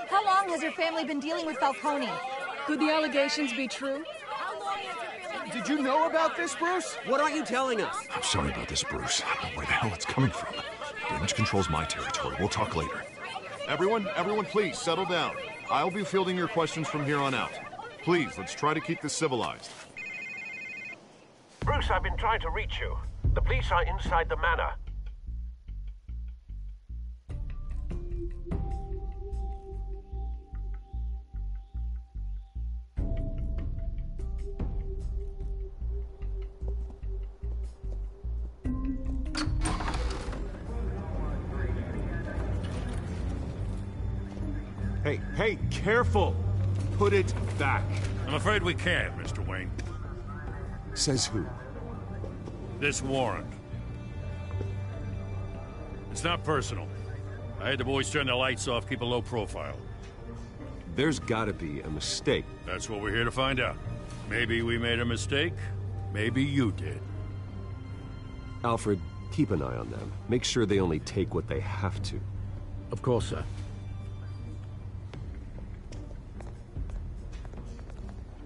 How long has your family been dealing with Falcone? Could the allegations be true? Did you know about this, Bruce? What aren't you telling us? I'm sorry about this, Bruce. I don't know where the hell it's coming from. Damage control's my territory. We'll talk later. Everyone, please, settle down. I'll be fielding your questions from here on out. Please, let's try to keep this civilized. Bruce, I've been trying to reach you. The police are inside the manor. Hey, careful! Put it back. I'm afraid we can't, Mr. Wayne. Says who? This warrant. It's not personal. I had the boys turn the lights off, keep a low profile. There's gotta be a mistake. That's what we're here to find out. Maybe we made a mistake. Maybe you did. Alfred, keep an eye on them. Make sure they only take what they have to. Of course, sir.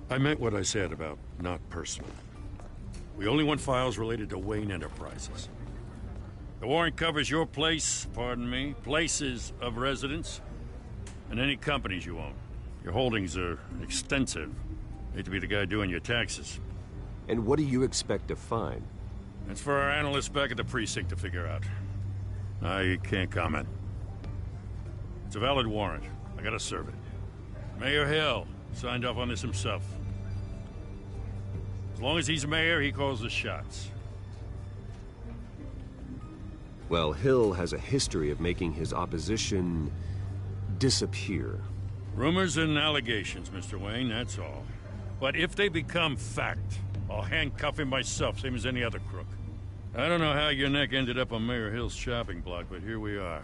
I meant what I said about not personal. We only want files related to Wayne Enterprises. The warrant covers your place, pardon me, places of residence, and any companies you own. Your holdings are extensive. Hate to be the guy doing your taxes. And what do you expect to find? That's for our analysts back at the precinct to figure out. I can't comment. It's a valid warrant. I gotta serve it. Mayor Hill signed off on this himself. As long as he's mayor, he calls the shots. Well, Hill has a history of making his opposition disappear. Rumors and allegations, Mr. Wayne, that's all. But if they become fact, I'll handcuff him myself, same as any other crook. I don't know how your neck ended up on Mayor Hill's shopping block, but here we are.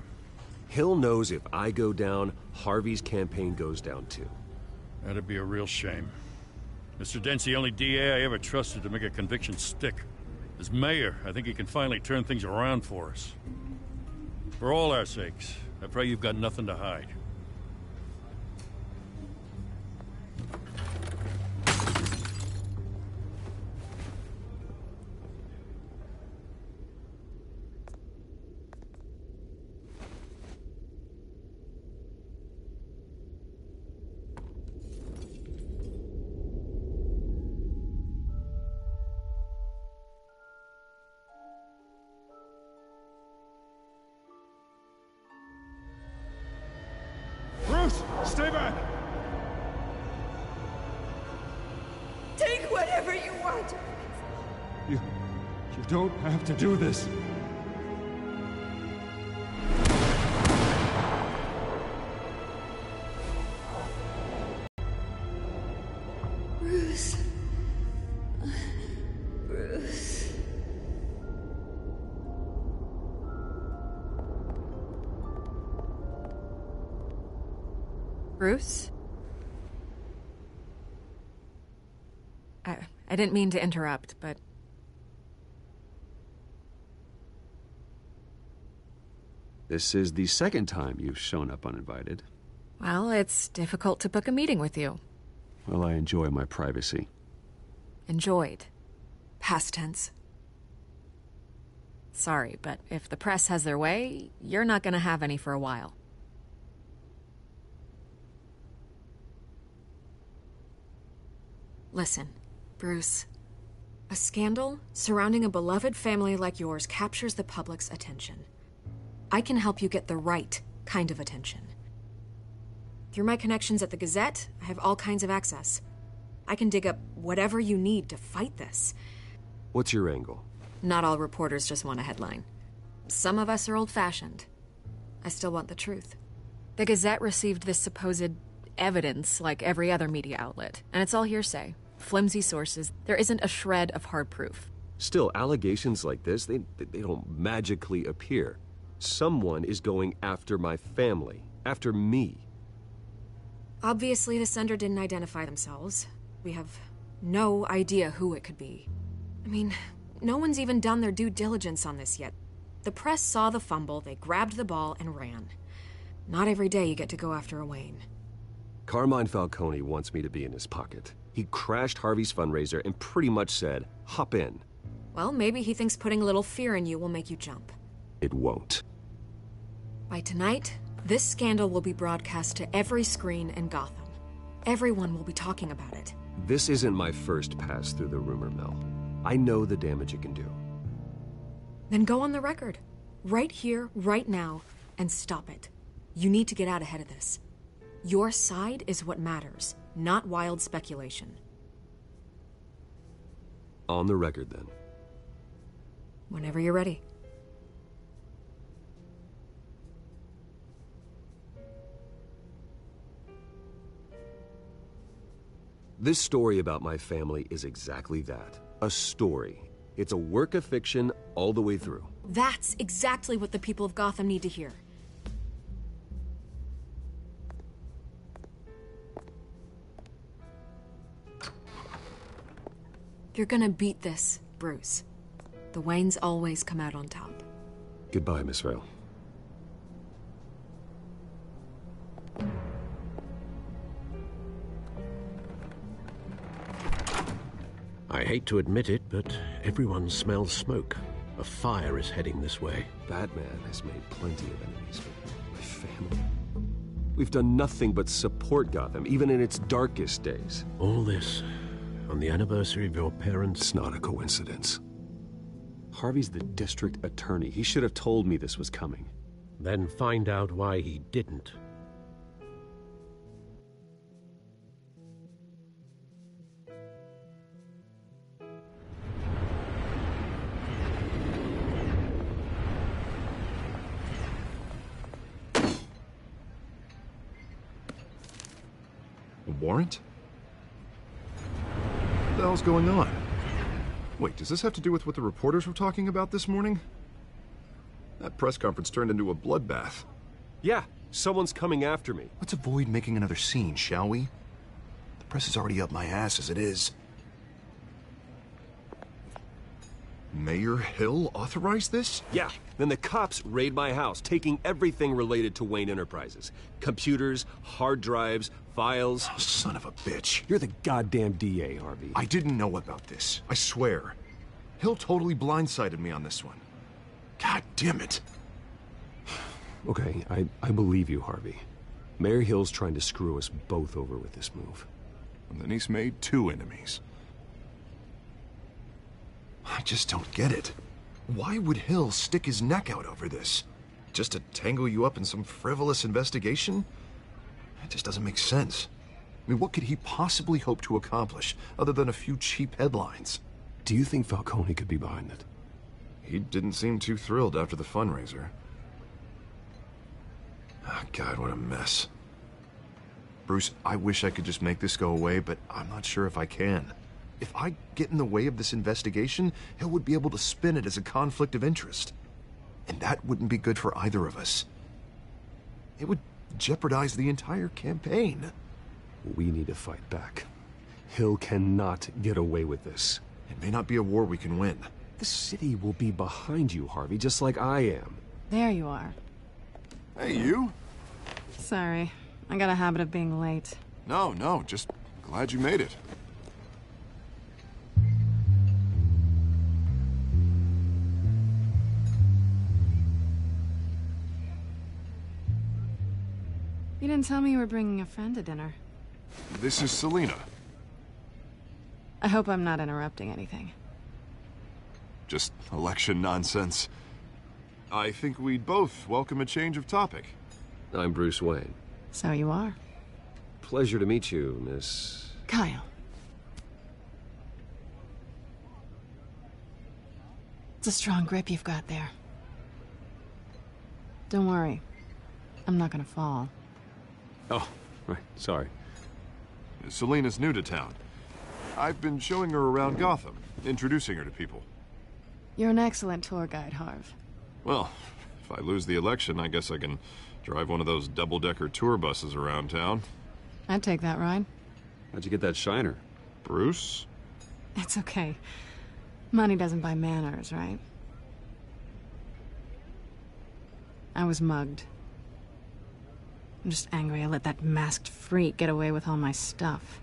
Hill knows if I go down, Harvey's campaign goes down too. That'd be a real shame. Mr. Dent's the only DA I ever trusted to make a conviction stick. As mayor, I think he can finally turn things around for us. For all our sakes, I pray you've got nothing to hide. Stay back! Take whatever you want. You don't have to do this. Bruce. Bruce. Bruce? I didn't mean to interrupt, but... This is the second time you've shown up uninvited. Well, it's difficult to book a meeting with you. Well, I enjoy my privacy. Enjoyed. Past tense. Sorry, but if the press has their way, you're not gonna have any for a while. Listen, Bruce. A scandal surrounding a beloved family like yours captures the public's attention. I can help you get the right kind of attention. Through my connections at the Gazette, I have all kinds of access. I can dig up whatever you need to fight this. What's your angle? Not all reporters just want a headline. Some of us are old-fashioned. I still want the truth. The Gazette received this supposed evidence like every other media outlet, and it's all hearsay. Flimsy sources. There isn't a shred of hard proof. Still, allegations like this, they don't magically appear. Someone is going after my family, after me. Obviously, the sender didn't identify themselves. We have no idea who it could be. I mean, no one's even done their due diligence on this yet. The press saw the fumble, they grabbed the ball and ran. Not every day you get to go after a Wayne. Carmine Falcone wants me to be in his pocket. He crashed Harvey's fundraiser and pretty much said, hop in. Well, maybe he thinks putting a little fear in you will make you jump. It won't. By tonight, this scandal will be broadcast to every screen in Gotham. Everyone will be talking about it. This isn't my first pass through the rumor mill. I know the damage it can do. Then go on the record. Right here, right now, and stop it. You need to get out ahead of this. Your side is what matters, not wild speculation. On the record, then. Whenever you're ready. This story about my family is exactly that. A story. It's a work of fiction all the way through. That's exactly what the people of Gotham need to hear. You're gonna beat this, Bruce. The Waynes always come out on top. Goodbye, Miss Vale. I hate to admit it, but everyone smells smoke. A fire is heading this way. Batman has made plenty of enemies, but my family... We've done nothing but support Gotham, even in its darkest days. All this on the anniversary of your parents'... It's not a coincidence. Harvey's the district attorney. He should have told me this was coming. Then find out why he didn't. A warrant? What the hell's going on? Wait, does this have to do with what the reporters were talking about this morning? That press conference turned into a bloodbath. Yeah, someone's coming after me. Let's avoid making another scene, shall we? The press is already up my ass as it is. Mayor Hill authorized this? Yeah, then the cops raid my house, taking everything related to Wayne Enterprises. Computers, hard drives, files. Oh, son of a bitch. You're the goddamn DA, Harvey. I didn't know about this. I swear. Hill totally blindsided me on this one. God damn it. Okay, I believe you, Harvey. Mayor Hill's trying to screw us both over with this move. And then he's made two enemies. I just don't get it. Why would Hill stick his neck out over this? Just to tangle you up in some frivolous investigation? It just doesn't make sense. I mean, what could he possibly hope to accomplish other than a few cheap headlines? Do you think Falcone could be behind it? He didn't seem too thrilled after the fundraiser. Oh, God, what a mess. Bruce, I wish I could just make this go away, but I'm not sure if I can. If I get in the way of this investigation, Hill would be able to spin it as a conflict of interest. And that wouldn't be good for either of us. It would jeopardize the entire campaign. We need to fight back. Hill cannot get away with this. It may not be a war we can win. The city will be behind you, Harvey, just like I am. There you are. Hey, you? Sorry. I got a habit of being late. No, just glad you made it. You didn't tell me you were bringing a friend to dinner. This is Selina. I hope I'm not interrupting anything. Just election nonsense. I think we'd both welcome a change of topic. I'm Bruce Wayne. So you are. Pleasure to meet you, Miss... Kyle. It's a strong grip you've got there. Don't worry. I'm not gonna fall. Oh, right, sorry. Selina's new to town. I've been showing her around Gotham, introducing her to people. You're an excellent tour guide, Harv. Well, if I lose the election, I guess I can drive one of those double-decker tour buses around town. I'd take that ride. How'd you get that shiner? Bruce? It's okay. Money doesn't buy manners, right? I was mugged. I'm just angry I let that masked freak get away with all my stuff.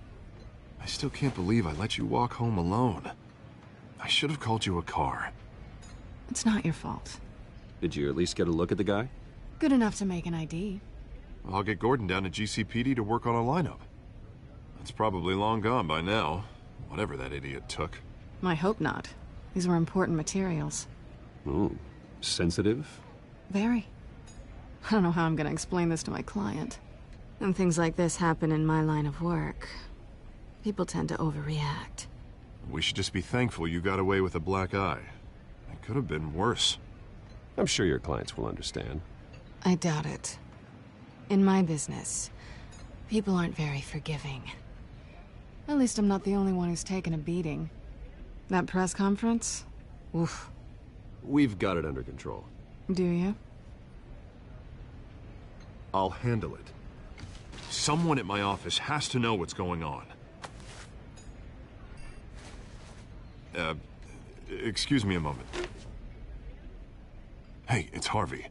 I still can't believe I let you walk home alone. I should have called you a car. It's not your fault. Did you at least get a look at the guy? Good enough to make an ID. I'll get Gordon down to GCPD to work on a lineup. It's probably long gone by now, whatever that idiot took. I hope not. These were important materials. Ooh, sensitive? Very. I don't know how I'm gonna explain this to my client. When things like this happen in my line of work, people tend to overreact. We should just be thankful you got away with a black eye. It could have been worse. I'm sure your clients will understand. I doubt it. In my business, people aren't very forgiving. At least I'm not the only one who's taken a beating. That press conference? Oof. We've got it under control. Do you? I'll handle it. Someone at my office has to know what's going on. Excuse me a moment. Hey, it's Harvey.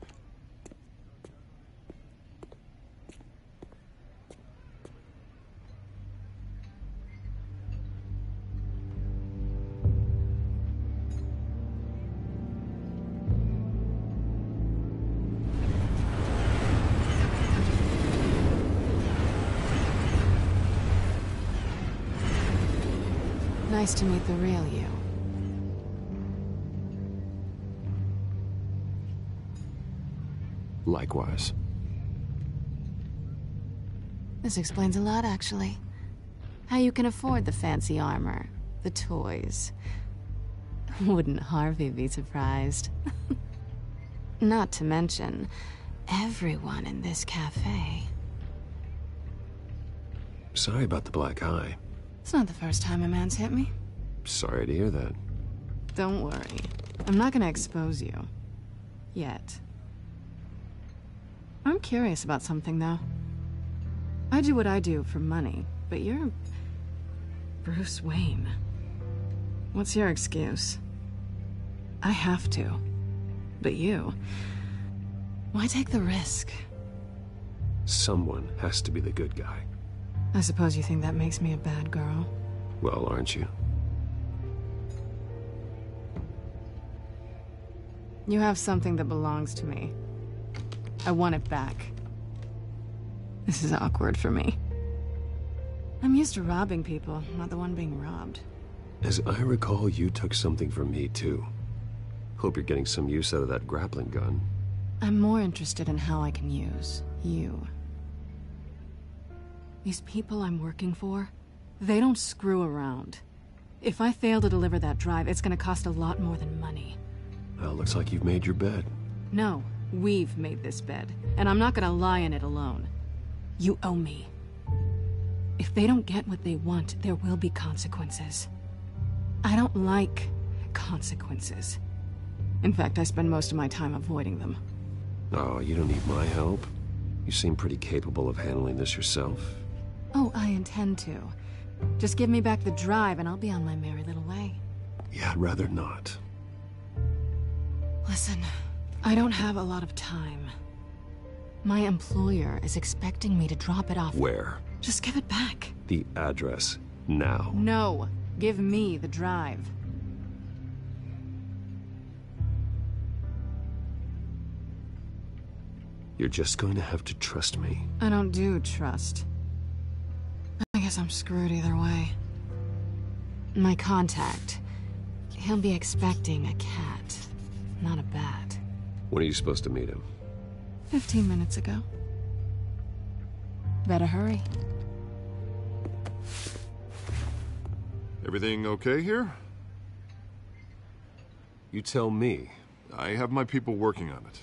Nice to meet the real you. Likewise. This explains a lot, actually. How you can afford the fancy armor, the toys. Wouldn't Harvey be surprised? Not to mention, everyone in this cafe. Sorry about the black eye. It's not the first time a man's hit me. Sorry to hear that. Don't worry. I'm not gonna expose you. Yet. I'm curious about something, though. I do what I do for money, but you're... Bruce Wayne. What's your excuse? I have to. But you... Why take the risk? Someone has to be the good guy. I suppose you think that makes me a bad girl. Well, aren't you? You have something that belongs to me. I want it back. This is awkward for me. I'm used to robbing people, not the one being robbed. As I recall, you took something from me, too. Hope you're getting some use out of that grappling gun. I'm more interested in how I can use you. These people I'm working for, they don't screw around. If I fail to deliver that drive, it's gonna cost a lot more than money. Well, looks like you've made your bed. No, we've made this bed, and I'm not gonna lie in it alone. You owe me. If they don't get what they want, there will be consequences. I don't like consequences. In fact, I spend most of my time avoiding them. Oh, you don't need my help. You seem pretty capable of handling this yourself. Oh, I intend to. Just give me back the drive and I'll be on my merry little way. Yeah, I'd rather not. Listen, I don't have a lot of time. My employer is expecting me to drop it off. Where? Just give it back. The address, now. No, give me the drive. You're just going to have to trust me. I don't do trust. I guess I'm screwed either way. My contact, he'll be expecting a cat, not a bat. When are you supposed to meet him? 15 minutes ago. Better hurry. Everything okay here? You tell me. I have my people working on it.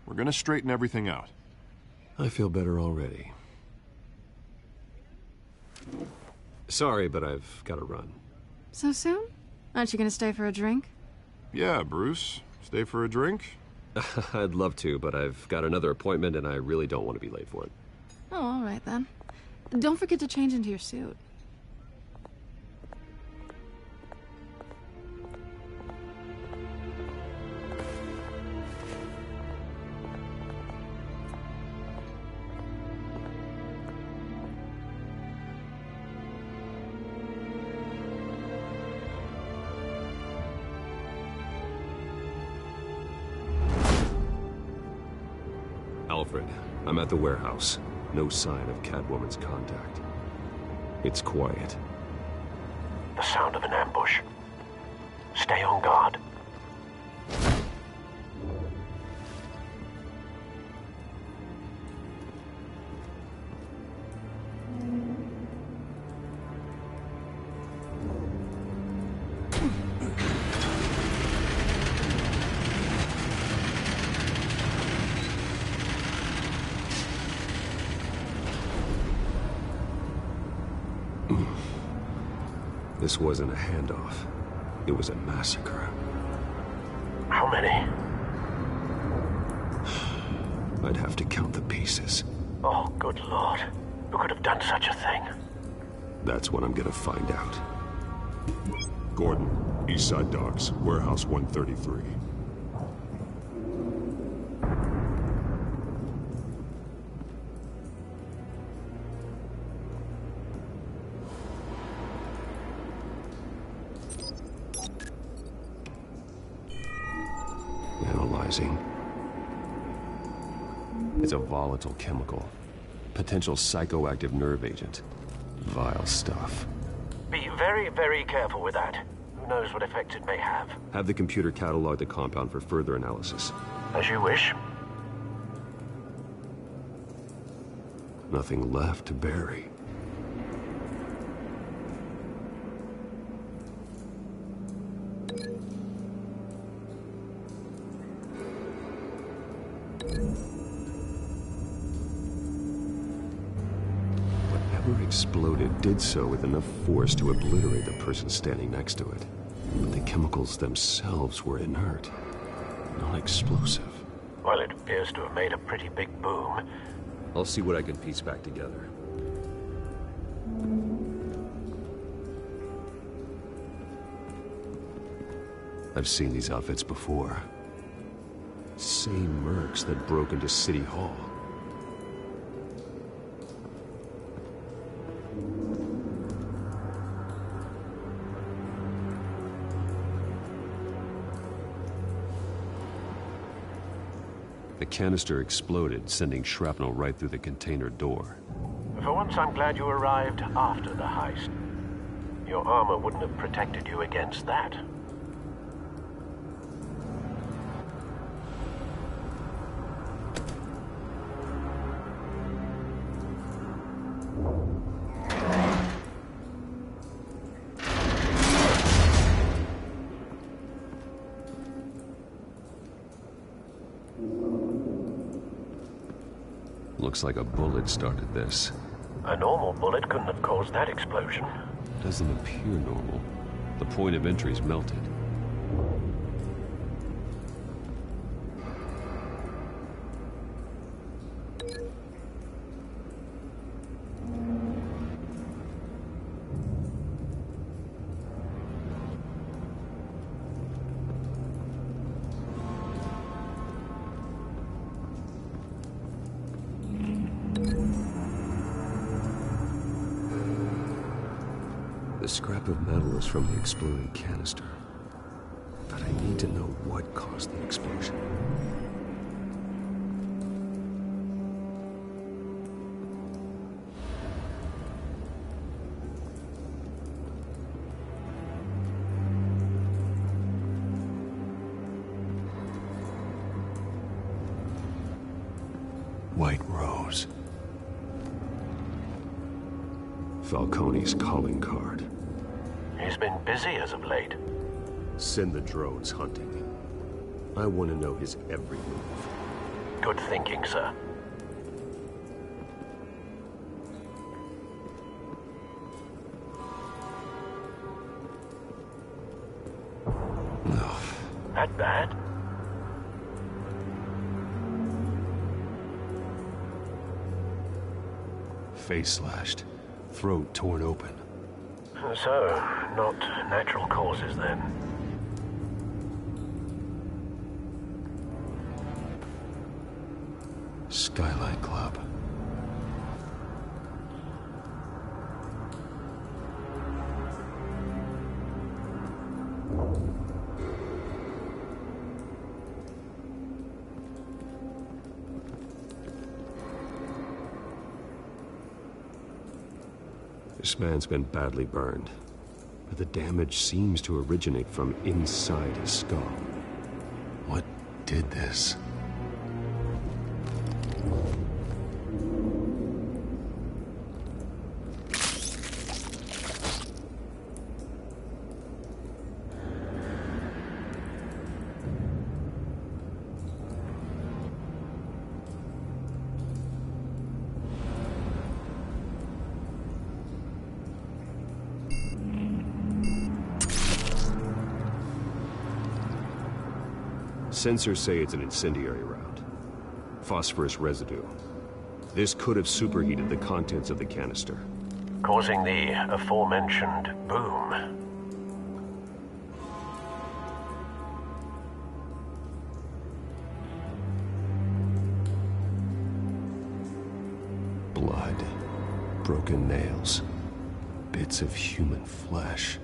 We're gonna straighten everything out. I feel better already. Sorry, but I've got to run. So soon? Aren't you gonna stay for a drink? Yeah, Bruce. Stay for a drink? I'd love to, but I've got another appointment and I really don't want to be late for it. Oh, all right then. Don't forget to change into your suit. Alfred, I'm at the warehouse. No sign of Catwoman's contact. It's quiet. The sound of an ambush. Stay on guard. This wasn't a handoff. It was a massacre. How many? I'd have to count the pieces. Oh, good Lord. Who could have done such a thing? That's what I'm gonna find out. Gordon, Eastside Docks, Warehouse 133. Analyzing. It's a volatile chemical. Potential psychoactive nerve agent. Vile stuff. Be very, very careful with that. Who knows what effects it may have. Have the computer catalog the compound for further analysis. As you wish. Nothing left to bury. Whatever exploded did so with enough force to obliterate the person standing next to it. But the chemicals themselves were inert, not explosive. Well, it appears to have made a pretty big boom. I'll see what I can piece back together. I've seen these outfits before. Same mercs that broke into City Hall. The canister exploded, sending shrapnel right through the container door. For once, I'm glad you arrived after the heist. Your armor wouldn't have protected you against that. Looks like a bullet started this. A normal bullet couldn't have caused that explosion. Doesn't appear normal. The point of entry's melted. The scrap of metal is from the exploding canister. But I need to know what caused the explosion. White Rose. Falcone's calling card. He's been busy as of late. Send the drones hunting. I want to know his every move. Good thinking, sir. No. That bad? Face slashed. Throat torn open. So, not natural causes then. Skylight Club. This man's been badly burned, but the damage seems to originate from inside his skull. What did this? Sensors say it's an incendiary round. Phosphorus residue. This could have superheated the contents of the canister, causing the aforementioned boom. Blood. Broken nails. Bits of human flesh.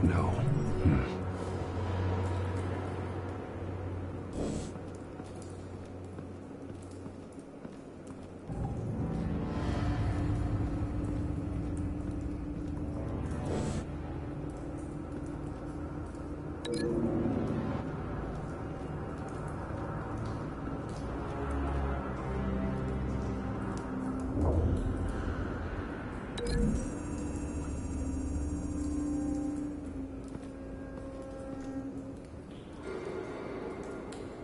No.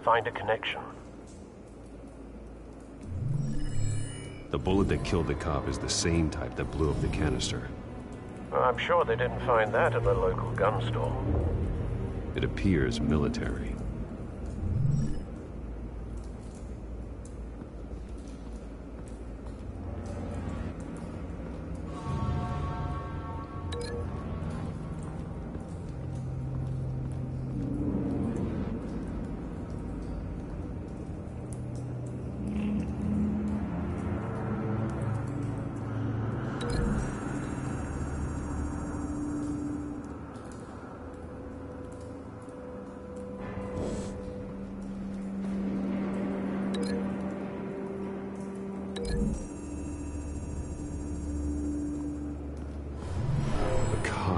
Find a connection. The bullet that killed the cop is the same type that blew up the canister. I'm sure they didn't find that at the local gun store. It appears military.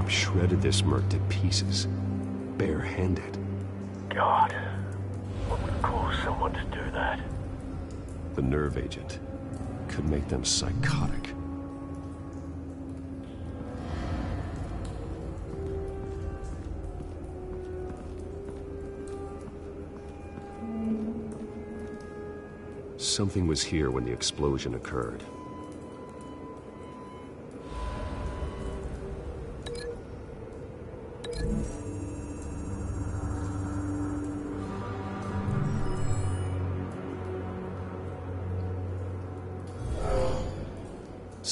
Shredded this merc to pieces, barehanded. God, what would cause someone to do that? The nerve agent could make them psychotic. Something was here when the explosion occurred.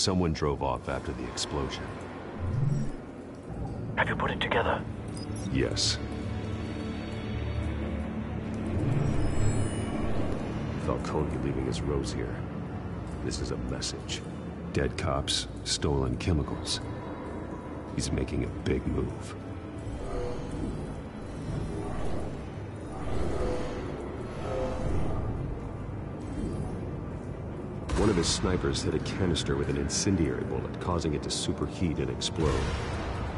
someone drove off after the explosion. Have you put it together? Yes. Falcone leaving his rose here. This is a message. Dead cops, stolen chemicals. He's making a big move. One of his snipers hit a canister with an incendiary bullet, causing it to superheat and explode.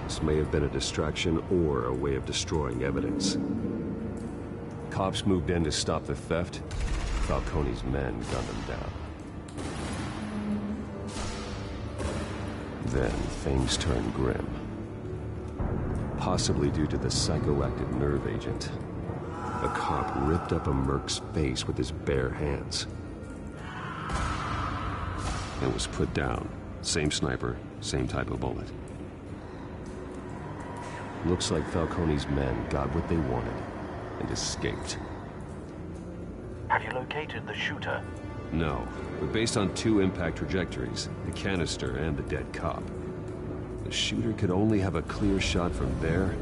This may have been a distraction or a way of destroying evidence. Cops moved in to stop the theft. Falcone's men gunned them down. Then things turned grim. Possibly due to the psychoactive nerve agent. A cop ripped up a merc's face with his bare hands. And was put down. Same sniper, same type of bullet. Looks like Falcone's men got what they wanted and escaped. Have you located the shooter? No, but based on two impact trajectories, the canister and the dead cop, the shooter could only have a clear shot from there,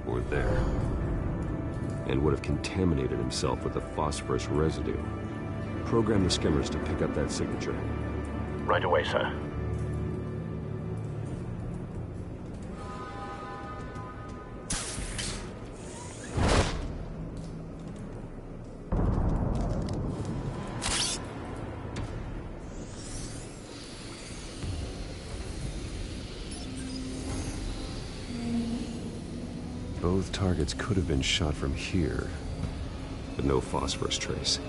or there, and would have contaminated himself with the phosphorus residue. Program the skimmers to pick up that signature. Right away, sir. Both targets could have been shot from here, but no phosphorus trace.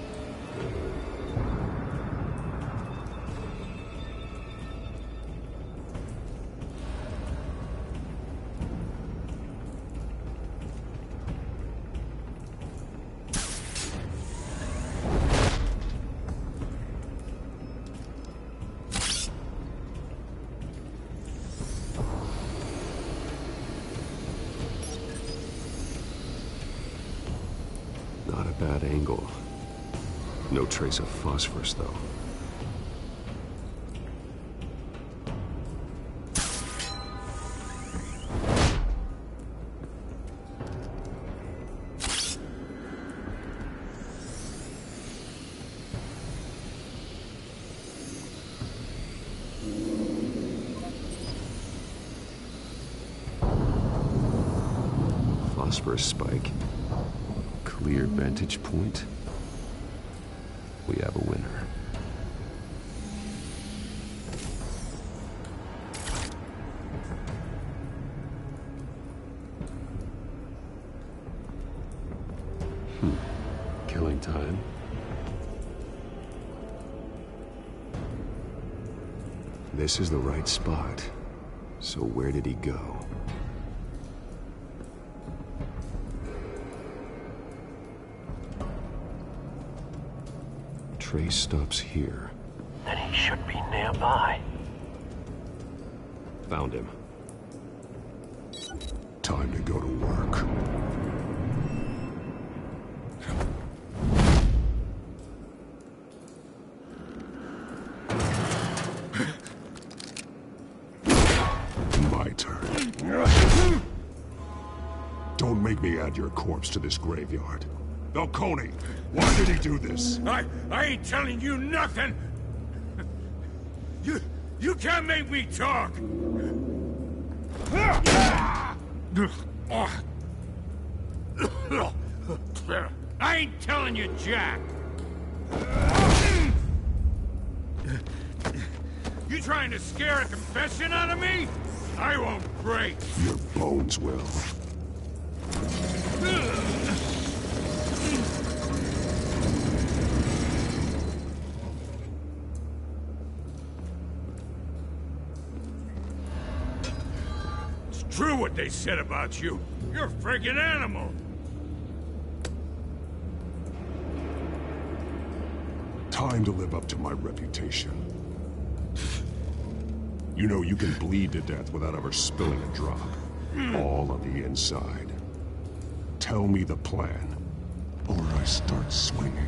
Not a bad angle. No trace of phosphorus, though. Phosphorus spike. Clear vantage point. We have a winner. Killing time. This is the right spot. So where did he go? Trace stops here. Then he should be nearby. Found him. Time to go to work. My turn. Don't make me add your corpse to this graveyard. Falcone, why did he do this? I ain't telling you nothing! You can't make me talk! I ain't telling you, Jack! You trying to scare a confession out of me? I won't break! Your bones will. True what they said about you. You're a friggin' animal. Time to live up to my reputation. You know you can bleed to death without ever spilling a drop. All on the inside. Tell me the plan, or I start swinging.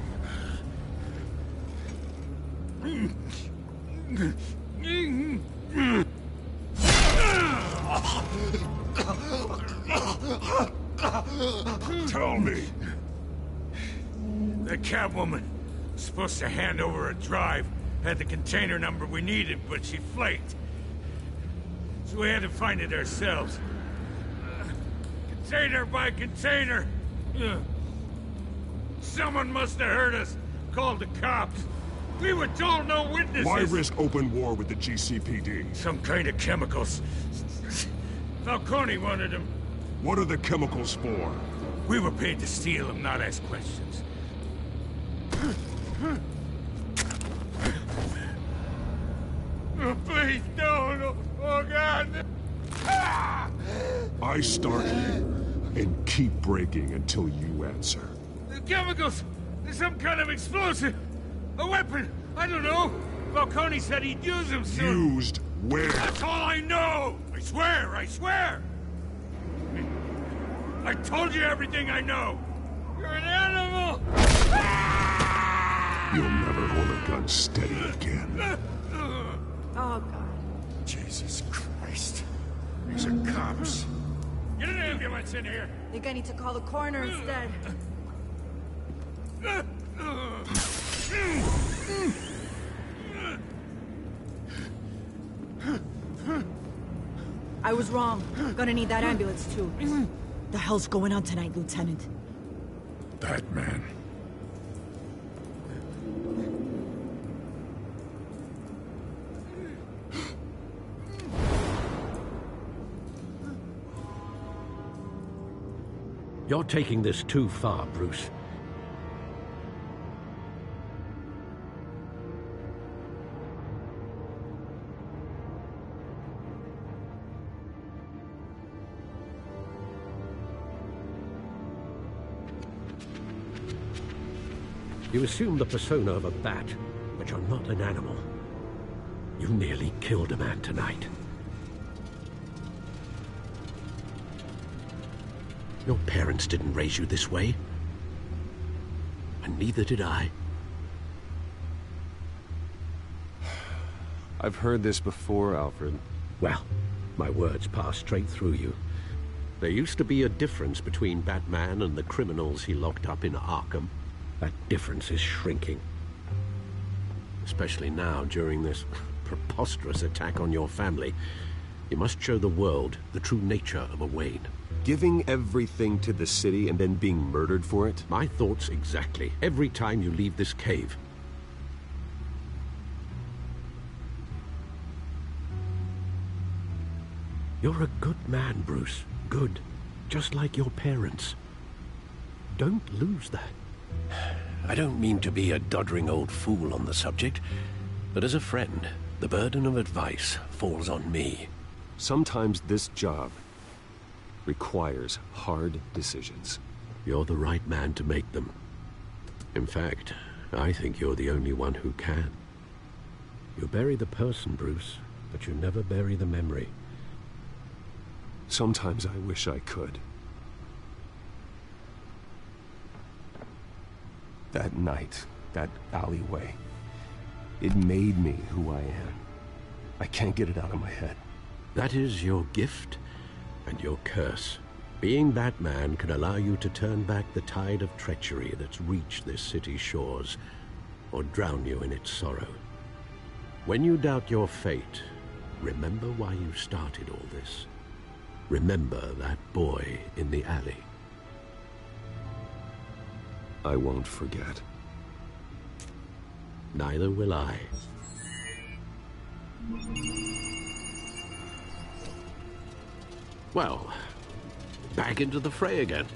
Tell me. The Catwoman was supposed to hand over a drive, had the container number we needed, but she flaked. So we had to find it ourselves. Container by container. Someone must have heard us, called the cops. We were told no witnesses. Why risk open war with the GCPD? Some kind of chemicals. Falcone wanted them. What are the chemicals for? We were paid to steal them, not ask questions. Oh, please, no. Oh, God. I start here and keep breaking until you answer. The chemicals! There's some kind of explosive! A weapon! I don't know! Falcone said he'd use them soon! Used where? That's all I know! I swear! I told you everything I know! You're an animal! You'll never hold a gun steady again. Oh, God. Jesus Christ. These are cops. Get an ambulance in here! Think I need to call the coroner instead. I was wrong. Gonna need that ambulance too. The hell's going on tonight, Lieutenant? Batman. You're taking this too far, Bruce. You assume the persona of a bat, but you're not an animal. You nearly killed a man tonight. Your parents didn't raise you this way. And neither did I. I've heard this before, Alfred. Well, my words pass straight through you. There used to be a difference between Batman and the criminals he locked up in Arkham. That difference is shrinking. Especially now, during this preposterous attack on your family. You must show the world the true nature of a Wayne. Giving everything to the city and then being murdered for it? My thoughts exactly. Every time you leave this cave. You're a good man, Bruce. Good. Just like your parents. Don't lose that. I don't mean to be a doddering old fool on the subject, but as a friend, the burden of advice falls on me. Sometimes this job requires hard decisions. You're the right man to make them. In fact, I think you're the only one who can. You bury the person, Bruce, but you never bury the memory. Sometimes I wish I could. That night, that alleyway, it made me who I am. I can't get it out of my head. That is your gift and your curse. Being Batman can allow you to turn back the tide of treachery that's reached this city's shores, or drown you in its sorrow. When you doubt your fate, remember why you started all this. Remember that boy in the alley. I won't forget. Neither will I. Well, back into the fray again.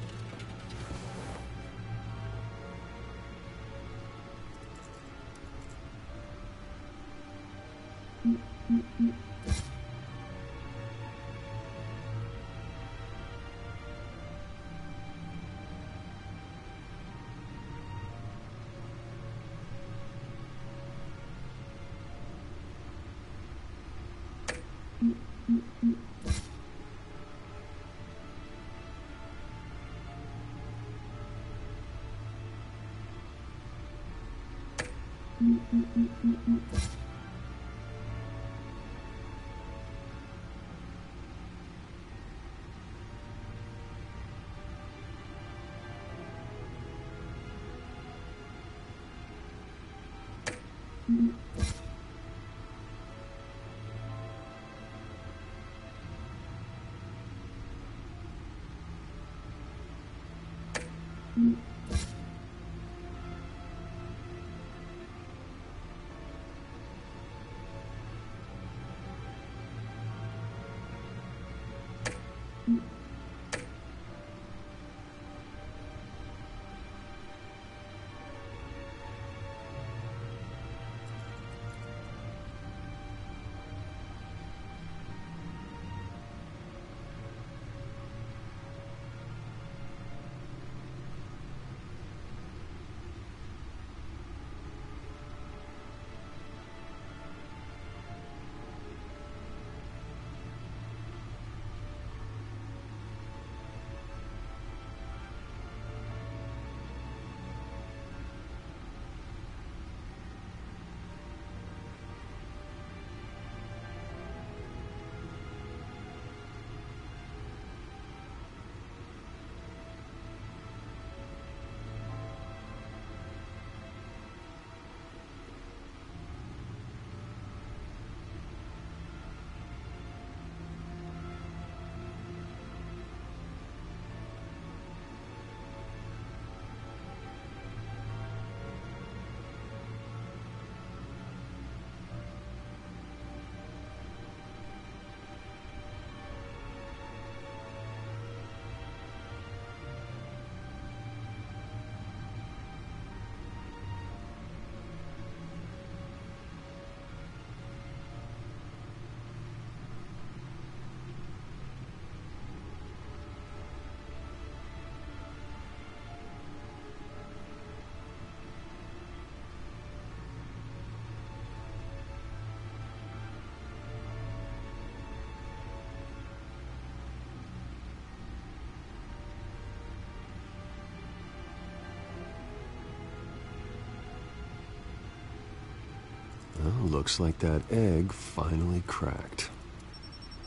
Well, looks like that egg finally cracked.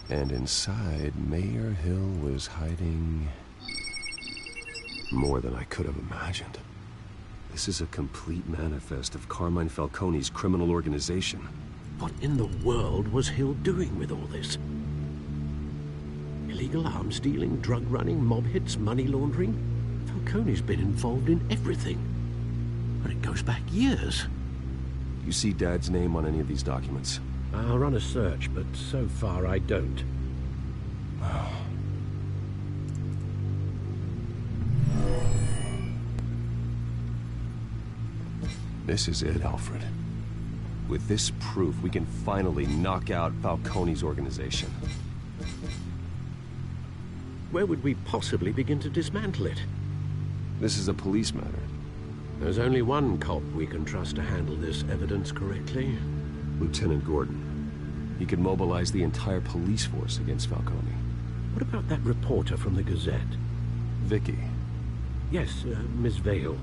And inside, Mayor Hill was hiding more than I could have imagined. This is a complete manifest of Carmine Falcone's criminal organization. What in the world was Hill doing with all this? Illegal arms dealing, drug running, mob hits, money laundering? Falcone's been involved in everything. But it goes back years. You see Dad's name on any of these documents? I'll run a search, but so far I don't. This is it, Alfred. With this proof, we can finally knock out Falcone's organization. Where would we possibly begin to dismantle it? This is a police matter. There's only one cop we can trust to handle this evidence correctly. Lieutenant Gordon. He could mobilize the entire police force against Falcone. What about that reporter from the Gazette? Vicky. Yes, Miss Vale.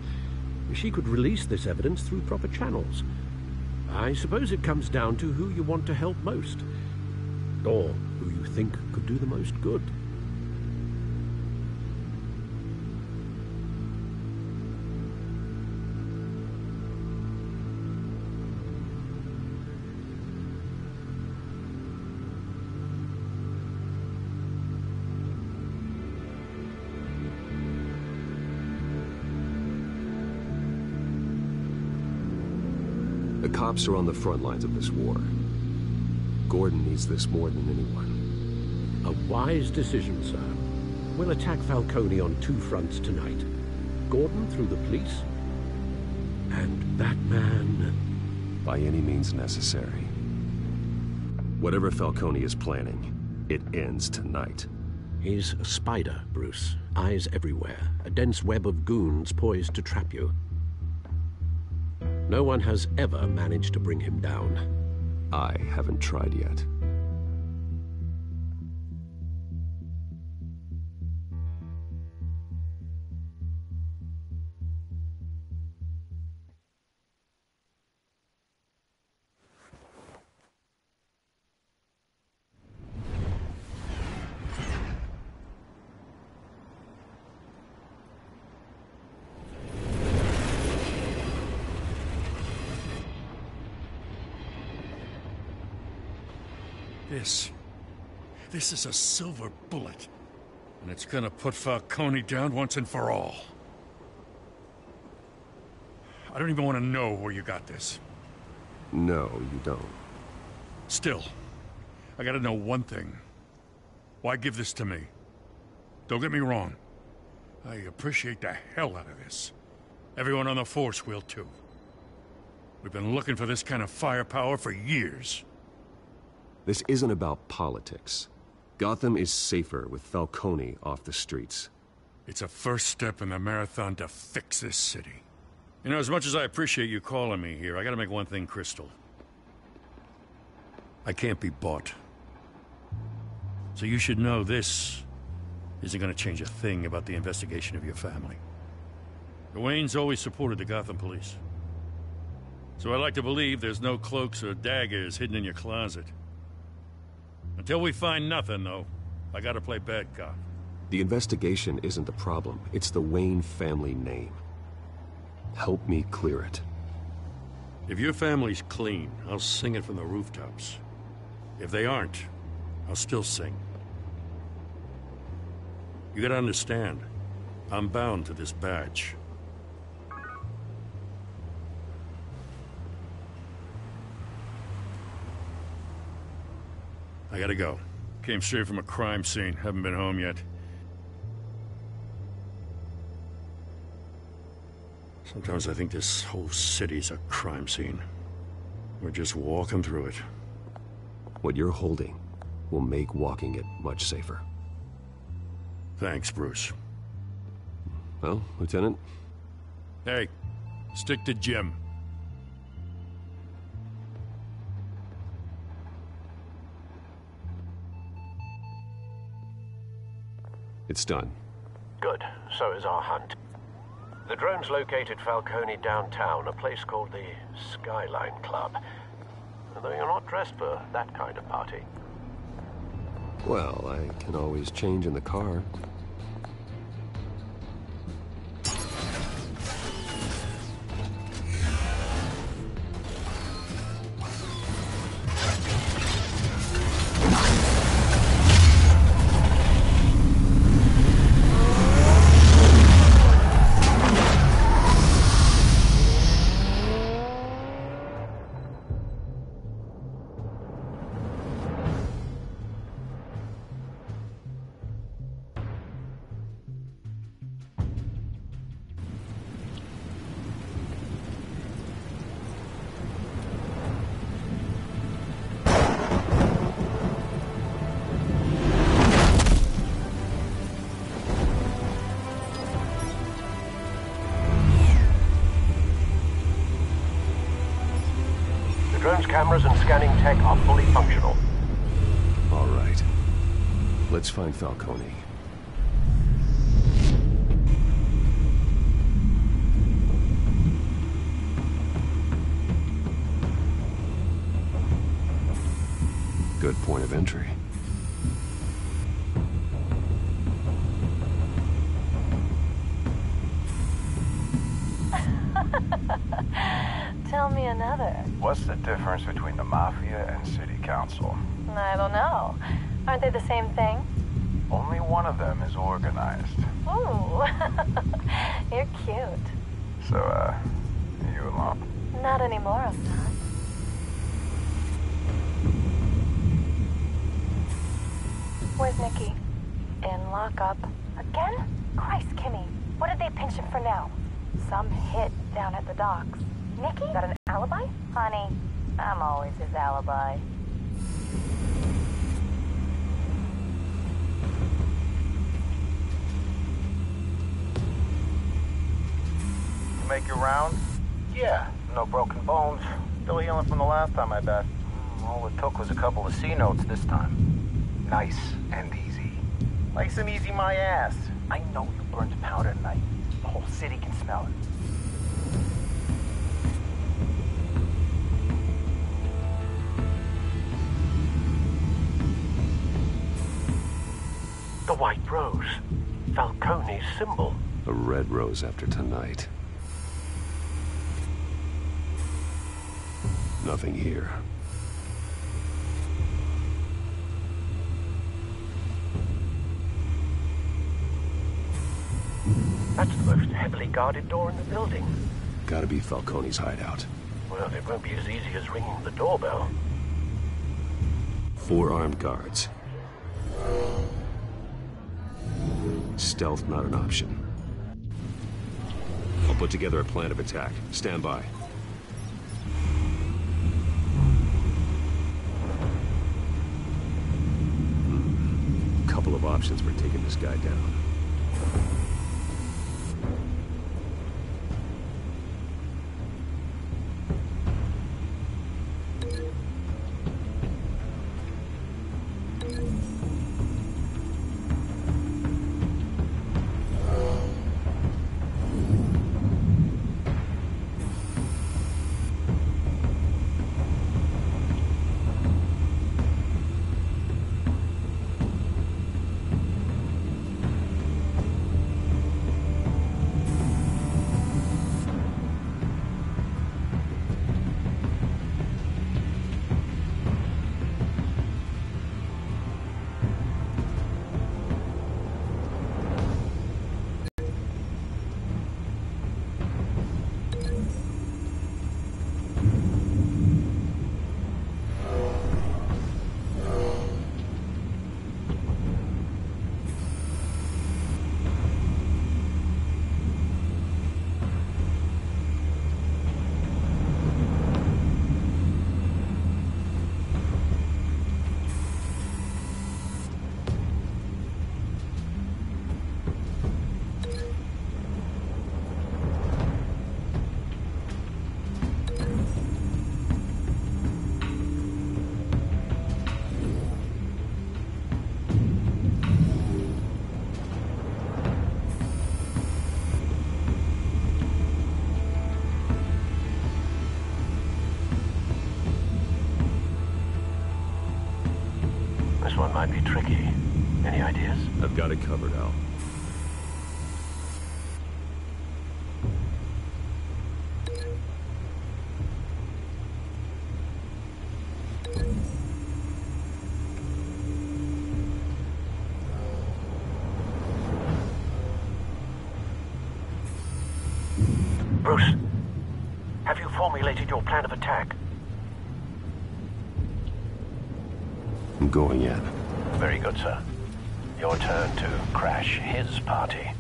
She could release this evidence through proper channels. I suppose it comes down to who you want to help most. Or who you think could do the most good. The cops are on the front lines of this war. Gordon needs this more than anyone. A wise decision, sir. We'll attack Falcone on two fronts tonight. Gordon through the police, and that man... By any means necessary. Whatever Falcone is planning, it ends tonight. He's a spider, Bruce. Eyes everywhere. A dense web of goons poised to trap you. No one has ever managed to bring him down. I haven't tried yet. This is a silver bullet. And it's gonna put Falcone down once and for all. I don't even want to know where you got this. No, you don't. Still, I gotta know one thing. Why give this to me? Don't get me wrong. I appreciate the hell out of this. Everyone on the force will too. We've been looking for this kind of firepower for years. This isn't about politics. Gotham is safer with Falcone off the streets. It's a first step in the marathon to fix this city. You know, as much as I appreciate you calling me here, I gotta make one thing crystal. I can't be bought. So you should know this isn't gonna change a thing about the investigation of your family. The Waynes always supported the Gotham police. So I like to believe there's no cloaks or daggers hidden in your closet. Until we find nothing, though, I gotta play bad cop. The investigation isn't the problem. It's the Wayne family name. Help me clear it. If your family's clean, I'll sing it from the rooftops. If they aren't, I'll still sing. You gotta understand, I'm bound to this badge. I gotta go. Came straight from a crime scene. Haven't been home yet. Sometimes I think this whole city's a crime scene. We're just walking through it. What you're holding will make walking it much safer. Thanks, Bruce. Well, Lieutenant? Hey, stick to Jim. It's done. Good. So is our hunt. The drone's located Falcone downtown, a place called the Skyline Club. Though you're not dressed for that kind of party. Well, I can always change in the car. Drone's cameras and scanning tech are fully functional. All right. Let's find Falcone. Good point of entry. Tell me another. What's the difference between the Mafia and City Council? I don't know. Aren't they the same thing? Only one of them is organized. Ooh. You're cute. So, you alone? Not anymore, I'm not. Where's Nikki? In lockup. Again? Christ, Kimmy. What did they pinch him for now? Some hit down at the docks. Nikki? Got an alibi? Honey, I'm always his alibi. You make your rounds? Yeah, no broken bones. Still healing from the last time, I bet. All it took was a couple of C notes this time. Nice and easy. Nice and easy my ass. I know you burned powder tonight. The whole city can smell it. The white rose. Falcone's symbol. A red rose after tonight. Nothing here. That's the most heavily guarded door in the building. Gotta be Falcone's hideout. Well, it won't be as easy as ringing the doorbell. 4 armed guards. Stealth not an option. I'll put together a plan of attack. Stand by. Couple of options for taking this guy down. This one might be tricky. Any ideas? I've got it covered, Al. Bruce, have you formulated your plan of attack? I'm going in. Very good, sir. Your turn to crash his party.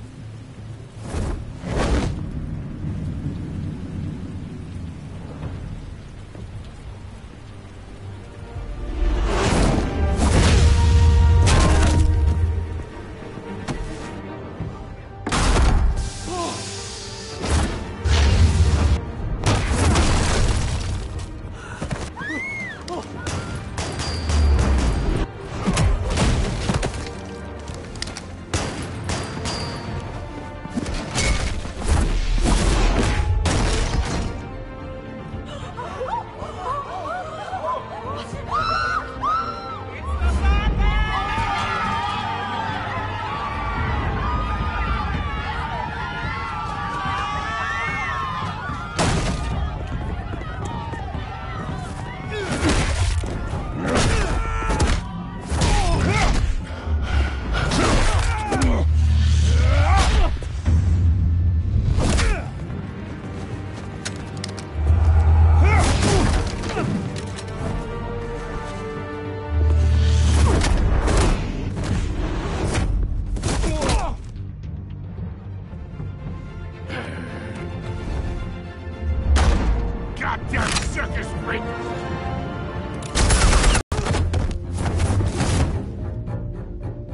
Goddamn circus freak!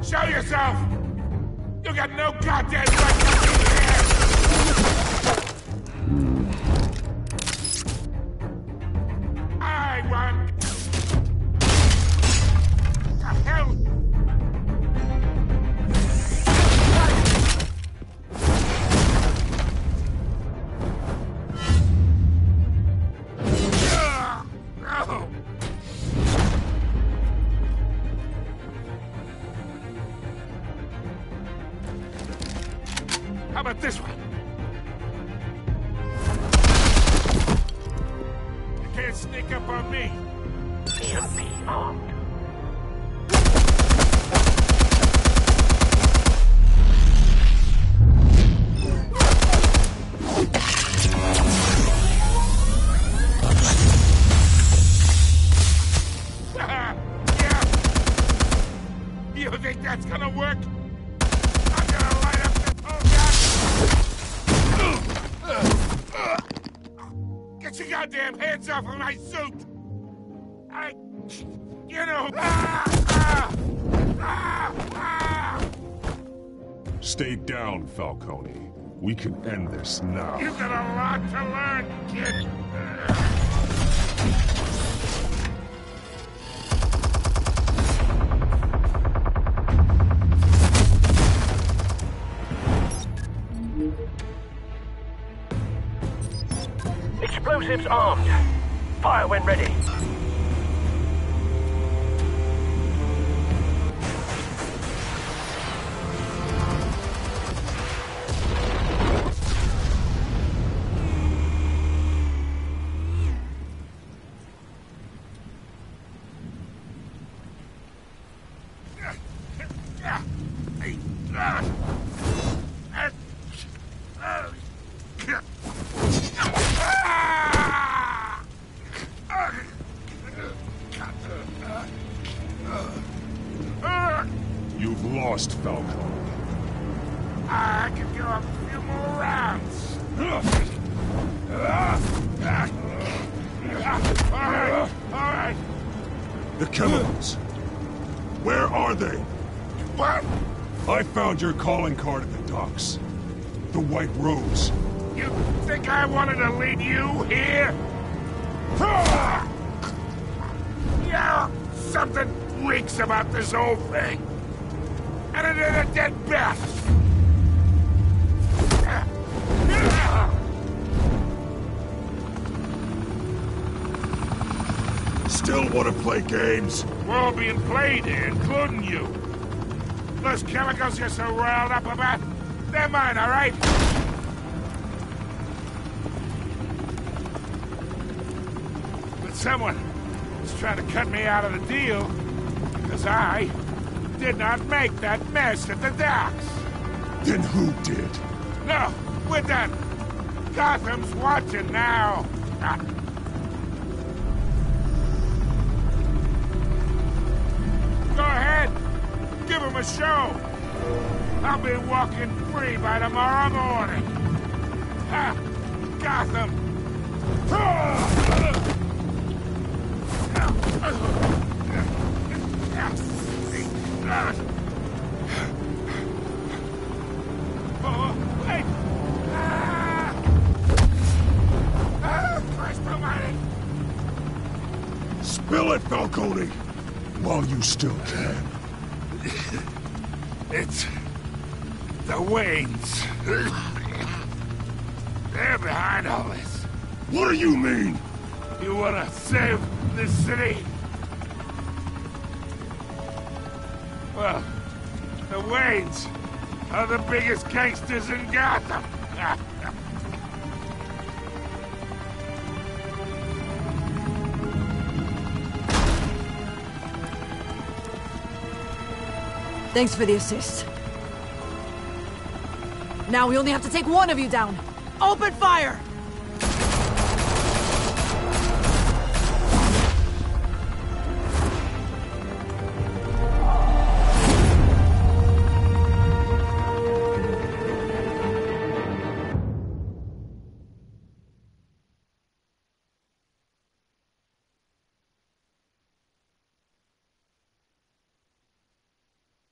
Show yourself! You got no goddamn right to be here! I want... The hell? How about this one? You can't sneak up on me. Should be armed. goddamn hands off of my suit! You know... Stay down, Falcone. We can end this now. You've got a lot to learn, kid. Explosives armed. Fire when ready. You've lost, Falcone. I could go a few more rounds. All right. The chemicals. Where are they? What? I found your calling card at the docks. The White Rose. You think I wanted to lead you here? Yeah, something reeks about this whole thing. And it is a dead bat. Still want to play games? We're all being played here, including you. Those chemicals you're so riled up about, they're mine, all right? But someone is trying to cut me out of the deal because I did not make that mess at the docks. Then who did? No, we're done. Gotham's watching now. Go ahead. Give him a show. I'll be walking free by tomorrow morning. Gotham. Oh, wait. Christ almighty. Spill it, Falcone, while you still can. It's the Waynes. They're behind all this. What do you mean? You wanna save this city? Well, the Waynes are the biggest gangsters in Gotham. Thanks for the assist. Now we only have to take one of you down. Open fire!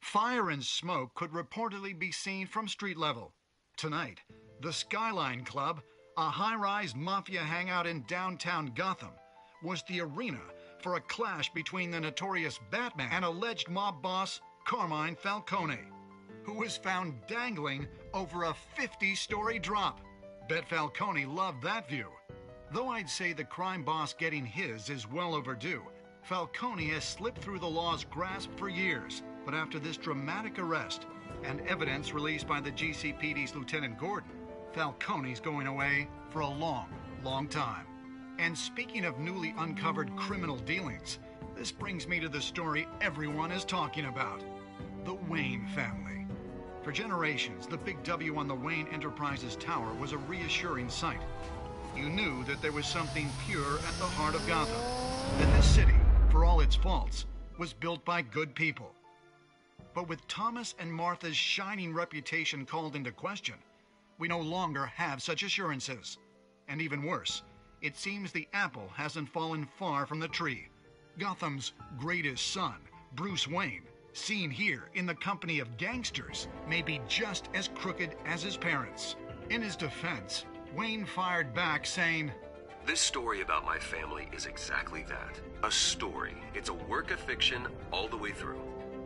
Fire and smoke could reportedly be seen from street level. Tonight, the Skyline Club, a high-rise mafia hangout in downtown Gotham, was the arena for a clash between the notorious Batman and alleged mob boss Carmine Falcone, who was found dangling over a 50-story drop. Bet Falcone loved that view. Though I'd say the crime boss getting his is well overdue, Falcone has slipped through the law's grasp for years. But after this dramatic arrest and evidence released by the GCPD's Lieutenant Gordon, Falcone's going away for a long, long time. And speaking of newly uncovered criminal dealings, this brings me to the story everyone is talking about. The Wayne family. For generations, the big W on the Wayne Enterprises Tower was a reassuring sight. You knew that there was something pure at the heart of Gotham. That this city, for all its faults, was built by good people. But with Thomas and Martha's shining reputation called into question, we no longer have such assurances. And even worse, It seems the apple hasn't fallen far from the tree. Gotham's greatest son, Bruce Wayne, seen here in the company of gangsters, may be just as crooked as his parents. In his defense, Wayne fired back saying, "This story about my family is exactly that. A story. It's a work of fiction all the way through."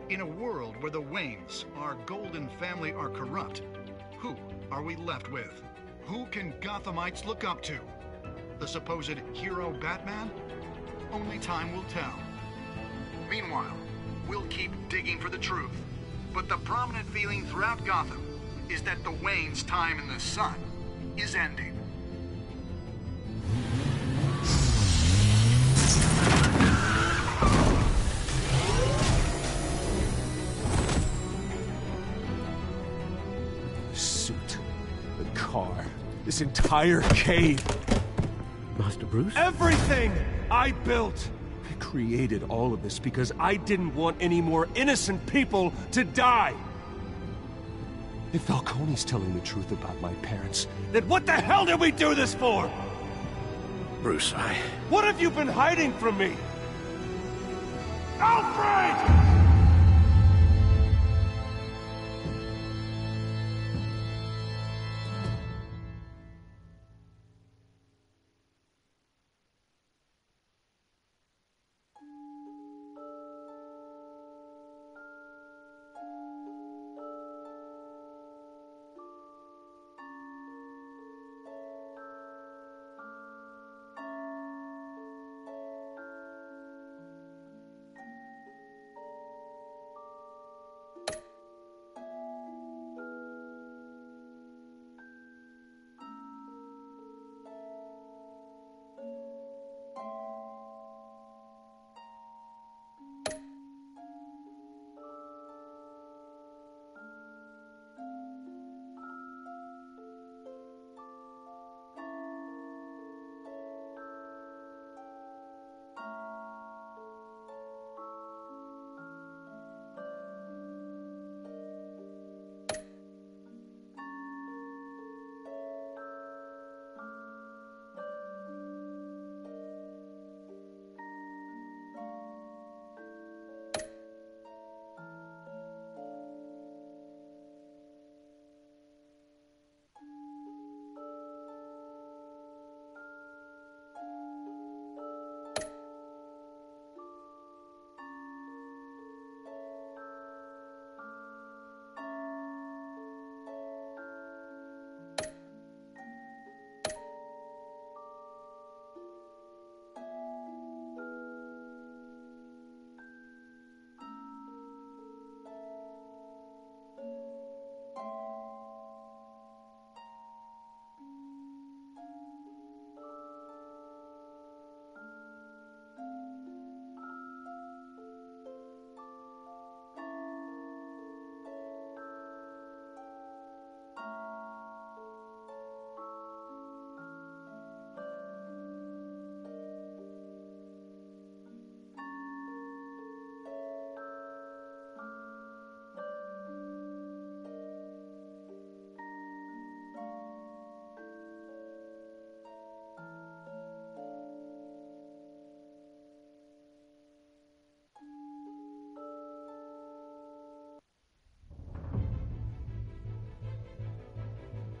In a world where the Waynes, our golden family, are corrupt, who are we left with? Who can Gothamites look up to? The supposed hero Batman? Only time will tell. Meanwhile, we'll keep digging for the truth. But the prominent feeling throughout Gotham is that the Waynes' time in the sun is ending. The suit, the car, this entire cave. Master Bruce? Everything I built! I created all of this because I didn't want any more innocent people to die! If Falcone's telling the truth about my parents, then what the hell did we do this for? Bruce, What have you been hiding from me? Alfred!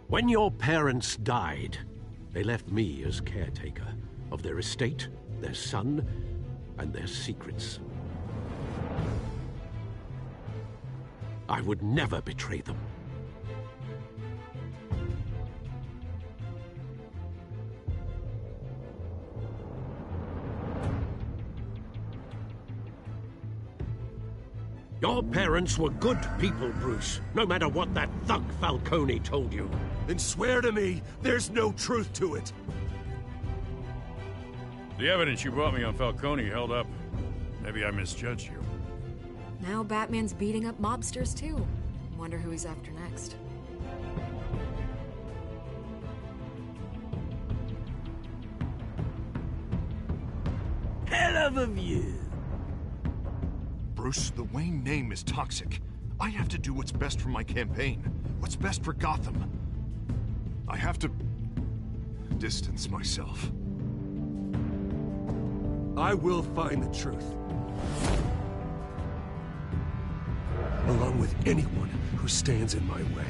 When your parents died, they left me as caretaker of their estate, their son, and their secrets. I would never betray them. Your parents were good people, Bruce, no matter what that thug Falcone told you. Then swear to me there's no truth to it. The evidence you brought me on Falcone held up. Maybe I misjudged you. Now Batman's beating up mobsters, too. Wonder who he's after next. Hell of a view. Bruce, the Wayne name is toxic. I have to do what's best for my campaign. What's best for Gotham. I have to distance myself. I will find the truth. Along with anyone who stands in my way.